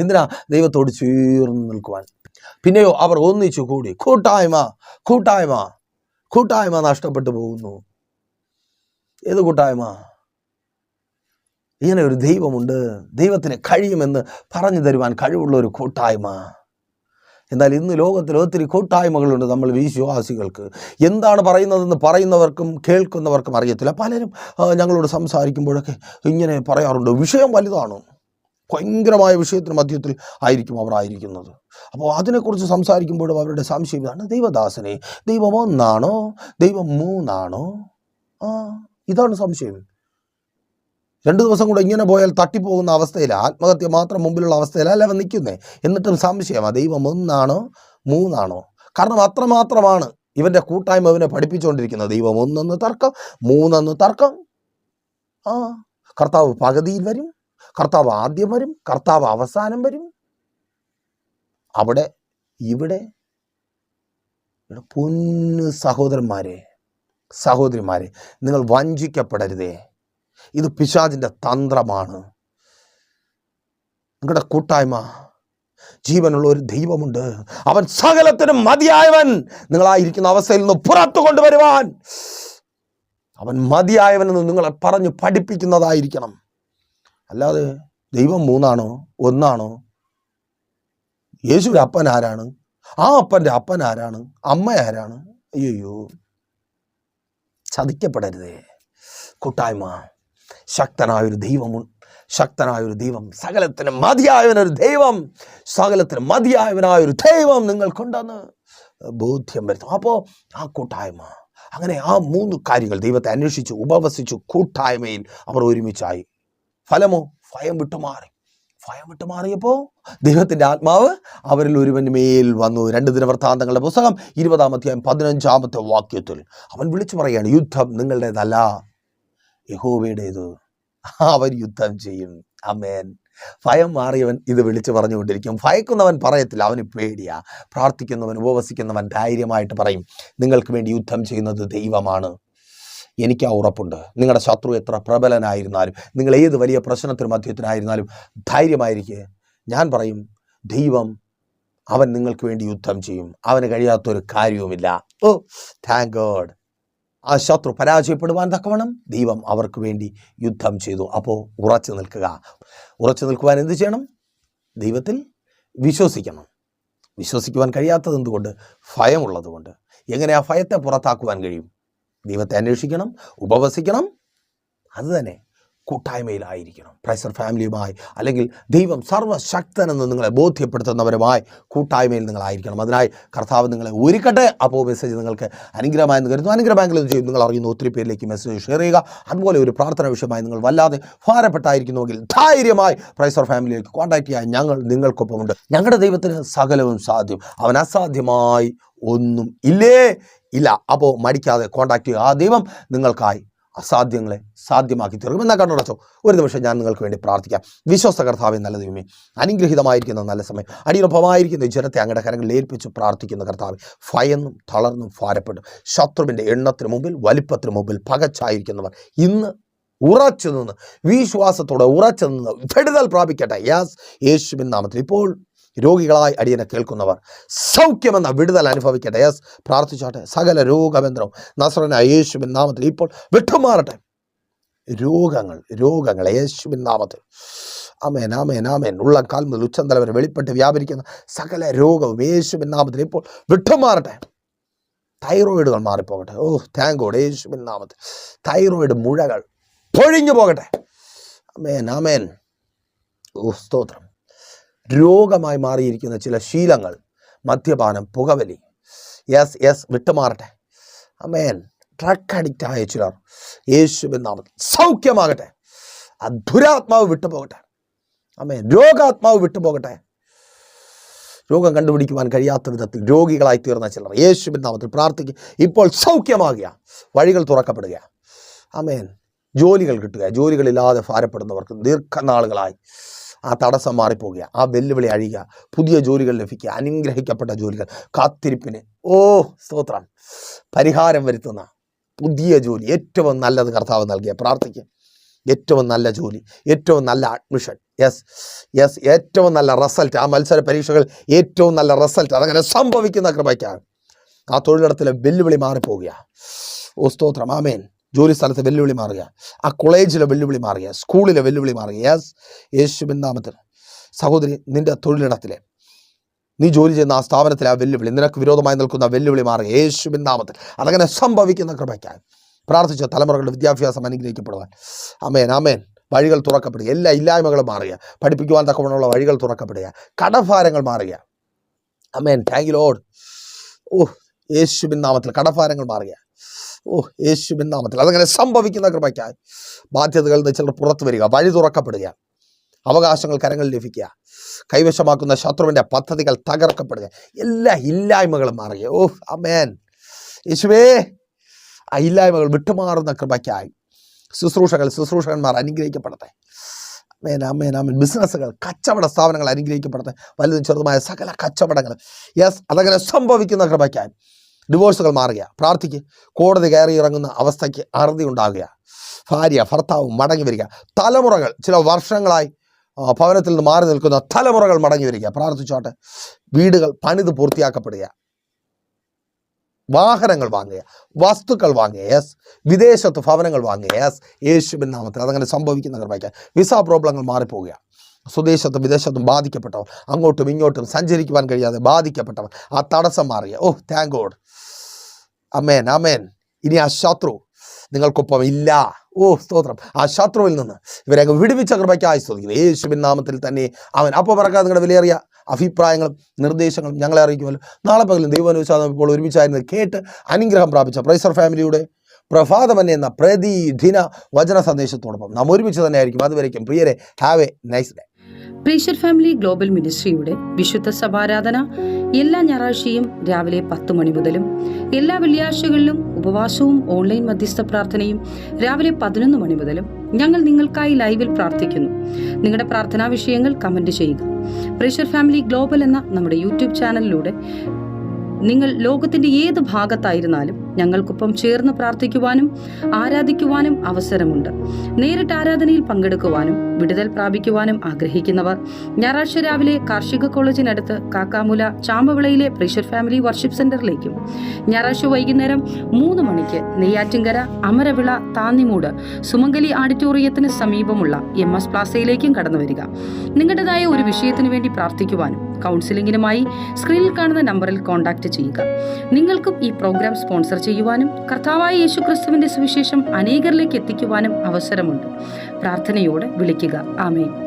എന്തിനാ? ദൈവത്തോട് ചേർന്ന് നിൽക്കുവാൻ. പിന്നെയോ അവർ ഒന്നിച്ചു കൂടി. കൂട്ടായ്മ നഷ്ടപ്പെട്ടു പോകുന്നു. ഏത് കൂട്ടായ്മ? ഇങ്ങനെ ഒരു ദൈവമുണ്ട്, ദൈവത്തിന് കഴിയുമെന്ന് പറഞ്ഞു തരുവാൻ കഴിവുള്ള ഒരു കൂട്ടായ്മ. എന്നാൽ ഇന്ന് ലോകത്തിൽ ഒത്തിരി കൂട്ടായ്മകളുണ്ട് നമ്മൾ വിശ്വാസികൾക്ക്. എന്താണ് പറയുന്നതെന്ന് പറയുന്നവർക്കും കേൾക്കുന്നവർക്കും അറിയത്തില്ല. പലരും ഞങ്ങളോട് സംസാരിക്കുമ്പോഴൊക്കെ ഇങ്ങനെ പറയാറുണ്ട്, വിഷയം വലുതാണ്, ഭയങ്കരമായ വിഷയത്തിന് മധ്യത്തിൽ ആയിരിക്കും അവർ ആയിരിക്കുന്നത്. അപ്പോൾ അതിനെക്കുറിച്ച് സംസാരിക്കുമ്പോഴും അവരുടെ സംശയം ഇതാണ്, ദൈവദാസനെ, ദൈവം ഒന്നാണോ, ദൈവം മൂന്നാണോ? ഇതാണ് സംശയം. 2 ദിവസം കൂടെ ഇങ്ങനെ പോയാൽ തട്ടിപ്പോകുന്ന അവസ്ഥയില്ല, ആത്മഹത്യ മാത്രം മുമ്പിലുള്ള അവസ്ഥയിലല്ല അവൻ നിൽക്കുന്നേ. എന്നിട്ടും സംശയമാണ്, ദൈവം ഒന്നാണോ മൂന്നാണോ? കാരണം അത്രമാത്രമാണ് ഇവൻ്റെ കൂട്ടായ്മ ഇവനെ പഠിപ്പിച്ചുകൊണ്ടിരിക്കുന്നത്. ദൈവം ഒന്നെന്ന് തർക്കം, മൂന്നെന്ന് തർക്കം. കർത്താവ് പകുതിയിൽ വരും, കർത്താവ് ആദ്യം വരും, കർത്താവ് അവസാനം വരും. അവിടെ ഇവിടെ പൊന്നു സഹോദരിമാരെ, നിങ്ങൾ വഞ്ചിക്കപ്പെടരുതേ. ഇത് പിശാചിൻ്റെ തന്ത്രമാണ്. നിങ്ങളുടെ കൂട്ടായ്മ, ജീവനുള്ള ഒരു ദൈവമുണ്ട്, അവൻ സകലത്തിനും മതിയായവൻ. നിങ്ങളായിരിക്കുന്ന അവസ്ഥയിൽ നിന്ന് പുറത്തു കൊണ്ടുവരുവാൻ അവൻ മതിയായവനെന്ന് നിങ്ങളെ പറഞ്ഞു പഠിപ്പിക്കുന്നതായിരിക്കണം. അല്ലാതെ ദൈവം മൂന്നാണോ ഒന്നാണോ? യേശുവിൻ്റെ അപ്പൻ ആരാണ്? ആ അപ്പൻ്റെ അപ്പൻ ആരാണ്? അമ്മ ആരാണ്? അയ്യോ, ചതിക്കപ്പെടരുതേ. കൂട്ടായ്മ, ശക്തനായൊരു ദൈവം, സകലത്തിന് മതിയായവനൊരു ദൈവം, നിങ്ങൾക്കുണ്ടെന്ന് ബോധ്യം വരുത്തും. അപ്പോൾ ആ കൂട്ടായ്മ, അങ്ങനെ ആ 3 കാര്യങ്ങൾ ദൈവത്തെ അന്വേഷിച്ചു, ഉപവസിച്ചു, കൂട്ടായ്മയിൽ അവർ ഒരുമിച്ചായി. ഫലമോ? ഭയം വിട്ടുമാറിയപ്പോൾ ദൈവത്തിൻ്റെ ആത്മാവ് അവരിൽ ഒരുവന് മേൽ വന്നു. 2 ദിനവൃത്താന്തങ്ങളുടെ പുസ്തകം 20-ാം അധ്യായം 15-ാമത്തെ വാക്യത്തിൽ അവൻ വിളിച്ചു പറയുകയാണ്, യുദ്ധം നിങ്ങളുടേതല്ല, യഹോവയുടേത്, അവൻ യുദ്ധം ചെയ്യും. ആമേൻ. ഭയം മാറിയവൻ ഇത് വിളിച്ചു പറഞ്ഞുകൊണ്ടിരിക്കും. ഭയക്കുന്നവൻ പറയത്തില്ല, അവന് പേടിയാ. പ്രാർത്ഥിക്കുന്നവൻ, ഉപവസിക്കുന്നവൻ ധൈര്യമായിട്ട് പറയും, നിങ്ങൾക്ക് വേണ്ടി യുദ്ധം ചെയ്യുന്നത് ദൈവമാണ്. എനിക്ക് ആ ഉറപ്പുണ്ട്. നിങ്ങളുടെ ശത്രു എത്ര പ്രബലനായിരുന്നാലും, നിങ്ങൾ ഏത് വലിയ പ്രശ്നത്തിന് മധ്യത്തിനായിരുന്നാലും ധൈര്യമായിരിക്കുക. ഞാൻ പറയും, ദൈവം, അവൻ നിങ്ങൾക്ക് വേണ്ടി യുദ്ധം ചെയ്യും. അവന് കഴിയാത്തൊരു കാര്യവുമില്ല. ഓ താങ്ക് ഗോഡ്. ആ ശത്രു പരാജയപ്പെടുവാൻ തക്കവണ്ണം ദൈവം അവർക്ക് വേണ്ടി യുദ്ധം ചെയ്തു. അപ്പോൾ ഉറച്ചു നിൽക്കുവാൻ എന്ത് ചെയ്യണം? ദൈവത്തിൽ വിശ്വസിക്കണം. വിശ്വസിക്കുവാൻ കഴിയാത്തത് എന്തുകൊണ്ട്? ഭയമുള്ളത് കൊണ്ട്. എങ്ങനെ ആ ഭയത്തെ പുറത്താക്കുവാൻ കഴിയും? ദൈവത്തെ അന്വേഷിക്കണം, ഉപവസിക്കണം, അത് തന്നെ കൂട്ടായ്മയിലായിരിക്കണം. പ്രൈസർ ഫാമിലിയുമായി, അല്ലെങ്കിൽ ദൈവം സർവ്വശക്തനെന്ന് നിങ്ങളെ ബോധ്യപ്പെടുത്തുന്നവരുമായി കൂട്ടായ്മയിൽ നിങ്ങളായിരിക്കണം. അതിനായി കർത്താവ് നിങ്ങളെ ഒരുക്കട്ടെ. അപ്പോൾ മെസ്സേജ് നിങ്ങൾക്ക് അനുഗ്രഹമായെന്ന് കരുതുന്നു. അനുഗ്രഹ ബാങ്കിൽ ചെയ്യും. നിങ്ങൾ അറിയുന്ന ഒത്തിരി പേരിലേക്ക് മെസ്സേജ് ഷെയർ ചെയ്യുക. അതുപോലെ ഒരു പ്രാർത്ഥന വിഷയമായി നിങ്ങൾ വല്ലാതെ ഭാരപ്പെട്ടായിരിക്കുന്നുവെങ്കിൽ ധൈര്യമായി പ്രൈസർ ഫാമിലിയിലേക്ക് കോൺടാക്ട് ചെയ്യാൻ ഞങ്ങൾ നിങ്ങൾക്കൊപ്പമുണ്ട്. ഞങ്ങളുടെ ദൈവത്തിന് സകലവും സാധ്യം. അവൻ അസാധ്യമായി ഒന്നും ഇല്ല. അപ്പോൾ മടിക്കാതെ കോൺടാക്ട് ചെയ്യുക. ആ ദൈവം നിങ്ങൾക്കായി അസാധ്യങ്ങളെ സാധ്യമാക്കി തീർക്കും. എന്നാൽ കണ്ണടച്ചോ, ഒരു നിമിഷം ഞാൻ നിങ്ങൾക്ക് വേണ്ടി പ്രാർത്ഥിക്കാം. വിശ്വസ്ത കർത്താവേ, നല്ല ദൈവമേ, അനുഗ്രഹീതമായിരിക്കുന്ന നല്ല സമയം അടിയൊപ്പമായിരിക്കുന്ന ജനത്തെ അങ്ങയുടെ കരങ്ങളിൽ ഏൽപ്പിച്ച് പ്രാർത്ഥിക്കുന്ന കർത്താവേ, ഭയന്നും തളർന്നും ഭാരപ്പെട്ടും ശത്രുവിൻ്റെ എണ്ണത്തിന് മുമ്പിൽ വലിപ്പത്തിന് മുമ്പിൽ പകച്ചായിരിക്കുന്നവർ ഇന്ന് ഉറച്ചു നിന്ന് വിശ്വാസത്തോടെ ഉറച്ചു നിന്ന് വിടുതൽ പ്രാപിക്കട്ടെ. യേശുവിൻ നാമത്തിൽ ഇപ്പോൾ രോഗികളായി അടിയനെ കേൾക്കുന്നവർ സൗഖ്യമെന്ന വിടുതൽ അനുഭവിക്കട്ടെ. പ്രാർത്ഥിച്ചോട്ടെ. സകല രോഗബന്ധനവും നസ്രനായ യേശുവിൻ നാമത്തിൽ ഇപ്പോൾ വിട്ടുമാറട്ടെ. രോഗങ്ങൾ യേശുവിൻ നാമത്തിൽ ആമേൻ, ആമേൻ, ആമേൻ. ഉള്ളക്കാൽ മുതൽ ഉച്ചന്തല വരെ വെളിപ്പെട്ട് വ്യാപരിക്കുന്ന സകല രോഗവും യേശുവിൻ നാമത്തിൽ ഇപ്പോൾ വിട്ടുമാറട്ടെ. തൈറോയിഡുകൾ മാറിപ്പോകട്ടെ. Thank god. യേശുവിൻ നാമത്തിൽ തൈറോയിഡ് മുഴകൾ പൊഴിഞ്ഞു പോകട്ടെ. ആമേൻ, ആമേൻ. സ്തോത്രം. രോഗമായി മാറിയിരിക്കുന്ന ചില ശീലങ്ങൾ, മദ്യപാനം, പുകവലി, വിട്ടുമാറട്ടെ. ആമേൻ. ഡ്രഗ് അഡിക്റ്റ് ആയ ചിലർ യേശുവിൻ നാമത്തിൽ സൗഖ്യമാകട്ടെ. ദുരാത്മാവ് വിട്ടുപോകട്ടെ. ആമേൻ. രോഗാത്മാവ് വിട്ടുപോകട്ടെ. രോഗം കണ്ടുപിടിക്കുവാൻ കഴിയാത്ത വിധത്തിൽ രോഗികളായി തീർന്ന ചിലർ യേശുവിൻ നാമത്തിൽ പ്രാർത്ഥിക്കുക. ഇപ്പോൾ സൗഖ്യമാകുക. വഴികൾ തുറക്കപ്പെടുക. ആമേൻ. ജോലികൾ കിട്ടുക. ജോലികളില്ലാതെ ഭാരപ്പെടുന്നവർക്ക് ദീർഘനാളുകളായി ആ തടസ്സം മാറിപ്പോകുക. ആ വെല്ലുവിളി അഴിയുക. പുതിയ ജോലികൾ ലഭിക്കുക. അനുഗ്രഹിക്കപ്പെട്ട ജോലികൾ, കാത്തിരിപ്പിന് സ്തോത്രം, പരിഹാരം വരുത്തുന്ന പുതിയ ജോലി, ഏറ്റവും നല്ലത് കർത്താവ് നൽകിയ പ്രാർത്ഥിക്കുക. ഏറ്റവും നല്ല ജോലി, ഏറ്റവും നല്ല അഡ്മിഷൻ, ഏറ്റവും നല്ല റിസൾട്ട്, ആ മത്സര പരീക്ഷകൾ ഏറ്റവും നല്ല റിസൾട്ട്, അതങ്ങനെ സംഭവിക്കുന്ന കൃപയ്ക്കാണ്. ആ തൊഴിലിടത്തിലെ വെല്ലുവിളി മാറിപ്പോകുക. സ്തോത്രം. ആമേൻ. ജോലി സ്ഥലത്ത് വെല്ലുവിളി മാറുക. ആ കോളേജിലെ വെല്ലുവിളി മാറുക. സ്കൂളിലെ വെല്ലുവിളി മാറുക. യേശുവിൻ നാമത്തിൽ സഹോദരി, നിന്റെ തൊഴിലിടത്തിലെ, നീ ജോലി ചെയ്യുന്ന ആ സ്ഥാപനത്തിലെ ആ വെല്ലുവിളി, നിനക്ക് വിരോധമായി നിൽക്കുന്ന വെല്ലുവിളി മാറുക യേശുവിൻ നാമത്തിൽ. അതങ്ങനെ സംഭവിക്കുന്ന കൃപയ്ക്കായി പ്രാർത്ഥിച്ച തലമുറകളുടെ വിദ്യാഭ്യാസം അനുഗ്രഹിക്കപ്പെടുവാൻ. ആമേൻ, ആമേൻ. വഴികൾ തുറക്കപ്പെടുക. എല്ലാ ഇല്ലായ്മകളും മാറുക. പഠിപ്പിക്കുവാൻ തക്കവണ്ണമുള്ള വഴികൾ തുറക്കപ്പെടുക. കടഭാരങ്ങൾ മാറുക. ആമേൻ. Thank you lord. യേശുവിൻ നാമത്തിൽ കടഭാരങ്ങൾ മാറുക. യേശുവിൻ നാമത്തിൽ അതങ്ങനെ സംഭവിക്കുന്ന കൃപയ്ക്കായി ബാധ്യതകളിൽ നിന്ന് ചിലർ പുറത്തു വരിക. വഴി തുറക്കപ്പെടുക. അവകാശങ്ങൾ കരങ്ങളിൽ ലഭിക്കുക. കൈവശമാക്കുന്ന ശത്രുവിൻ്റെ പദ്ധതികൾ തകർക്കപ്പെടുക. എല്ലാ ഇല്ലായ്മകളും മാറുക. ആമേൻ. യേശുവേ, ആ ഇല്ലായ്മകൾ വിട്ടുമാറുന്ന കൃപയ്ക്കായി ശുശ്രൂഷകന്മാർ അനുഗ്രഹിക്കപ്പെടട്ടെ. ആമേൻ, ആമേൻ, ആമേൻ. ബിസിനസ്സുകൾ, കച്ചവട സ്ഥാപനങ്ങൾ അനുഗ്രഹിക്കപ്പെടട്ടെ. വലുതും ചെറുതുമായ സകല കച്ചവടങ്ങൾ അതങ്ങനെ സംഭവിക്കുന്ന കൃപയ്ക്കായി ഡിവോഴ്സുകൾ മാറുക. പ്രാർത്ഥിക്ക്. കോടതി കയറി ഇറങ്ങുന്ന അവസ്ഥയ്ക്ക് അറുതി ഉണ്ടാകുക. ഭാര്യ ഭർത്താവും മടങ്ങി വരിക. തലമുറകൾ, ചില വർഷങ്ങളായി ഭവനത്തിൽ നിന്ന് മാറി നിൽക്കുന്ന തലമുറകൾ മടങ്ങി വരിക. പ്രാർത്ഥിച്ചോട്ടെ. വീടുകൾ പണിത് പൂർത്തിയാക്കപ്പെടുക. വാഹനങ്ങൾ വാങ്ങുക. വസ്തുക്കൾ വാങ്ങുക. വിദേശത്ത് ഭവനങ്ങൾ വാങ്ങുക. യേശുവിൻ നാമത്തിൽ അതങ്ങനെ സംഭവിക്കുന്ന കൃപയ്ക്ക് വിസ പ്രോബ്ലങ്ങൾ മാറിപ്പോവുക. സ്വദേശത്തും വിദേശത്തും ബാധിക്കപ്പെട്ടവർ, അങ്ങോട്ടും ഇങ്ങോട്ടും സഞ്ചരിക്കുവാൻ കഴിയാതെ ബാധിക്കപ്പെട്ടവർ, ആ തടസ്സം മാറുക. Thank god. ആമേൻ, ആമേൻ. ഇനി ആ ശത്രു നിങ്ങൾക്കൊപ്പം ഇല്ല. സ്തോത്രം. ആ ശത്രുവിൽ നിന്ന് ഇവരെ അങ്ങ് വിടുവിച്ച കൃപയ്ക്കായി സ്തുതിക്കുന്നു യേശുവിൻ നാമത്തിൽ തന്നെ. അവൻ അപ്പോൾ പറക്കാതെ നിങ്ങളുടെ വിലയേറിയ അഭിപ്രായങ്ങളും നിർദ്ദേശങ്ങളും ഞങ്ങളെ അറിയിക്കുമല്ലോ. നാളെ പകലും ദൈവാനുസാദം ഇപ്പോൾ ഒരുമിച്ചായിരുന്നു കേട്ട് അനുഗ്രഹം പ്രാപിച്ച പ്രൈസർ ഫാമിലിയുടെ പ്രഭാതമന്നെ എന്ന പ്രതിദിന വചന സന്ദേശത്തോടൊപ്പം നാം ഒരുമിച്ച് തന്നെ ആയിരിക്കും. അതുവരേക്കും പ്രിയരെ, have a nice day. Precious family global മിനിസ്ട്രിയുടെ വിശുദ്ധ സഭാരാധന എല്ലാ ഞായറാഴ്ചയും രാവിലെ 10 മണി മുതലും എല്ലാ വെള്ളിയാഴ്ചകളിലും ഉപവാസവും ഓൺലൈൻ മധ്യസ്ഥ പ്രാർത്ഥനയും രാവിലെ 11 മണി മുതലും ഞങ്ങൾ നിങ്ങൾക്കായി ലൈവിൽ പ്രാർത്ഥിക്കുന്നു. നിങ്ങളുടെ പ്രാർത്ഥനാ വിഷയങ്ങൾ കമന്റ് ചെയ്യുക. പ്രേഷ്യർ ഫാമിലി ഗ്ലോബൽ എന്ന നമ്മുടെ യൂട്യൂബ് ചാനലിലൂടെ നിങ്ങൾ ലോകത്തിന്റെ ഏത് ഭാഗത്തായിരുന്നാലും ഞങ്ങൾക്കൊപ്പം ചേർന്ന് പ്രാർത്ഥിക്കുവാനും ആരാധിക്കുവാനും അവസരമുണ്ട്. നേരിട്ട് ആരാധനയിൽ പങ്കെടുക്കുവാനും വിടുതൽ പ്രാപിക്കുവാനും ആഗ്രഹിക്കുന്നവർ ഞായറാഴ്ച രാവിലെ കാർഷിക കോളേജിനടുത്ത് കാക്കാമുല ചാമ്പവിളയിലെ പ്രേഷ്യർ ഫാമിലി വർഷിപ്പ് സെന്ററിലേക്കും ഞായറാഴ്ച വൈകുന്നേരം 3 മണിക്ക് നെയ്യാറ്റിൻകര അമരവിള താന്നിമൂട് സുമംഗലി ഓഡിറ്റോറിയത്തിന് സമീപമുള്ള MS പ്ലാസയിലേക്കും കടന്നു വരിക. നിങ്ങളുടേതായ ഒരു വിഷയത്തിനു വേണ്ടി പ്രാർത്ഥിക്കുവാനും കൗൺസിലിംഗിനുമായി സ്ക്രീനിൽ കാണുന്ന നമ്പറിൽ കോൺടാക്ട് ചെയ്യുക. നിങ്ങൾക്കും ഈ പ്രോഗ്രാം സ്പോൺസർ ചെയ്യുവാനും കർത്താവായ യേശുക്രിസ്തുവിന്റെ സുവിശേഷം അനേകരിലേക്ക് എത്തിക്കുവാനും അവസരമുണ്ട്. പ്രാർത്ഥനയോടെ വിളിക്കുക. ആമേൻ.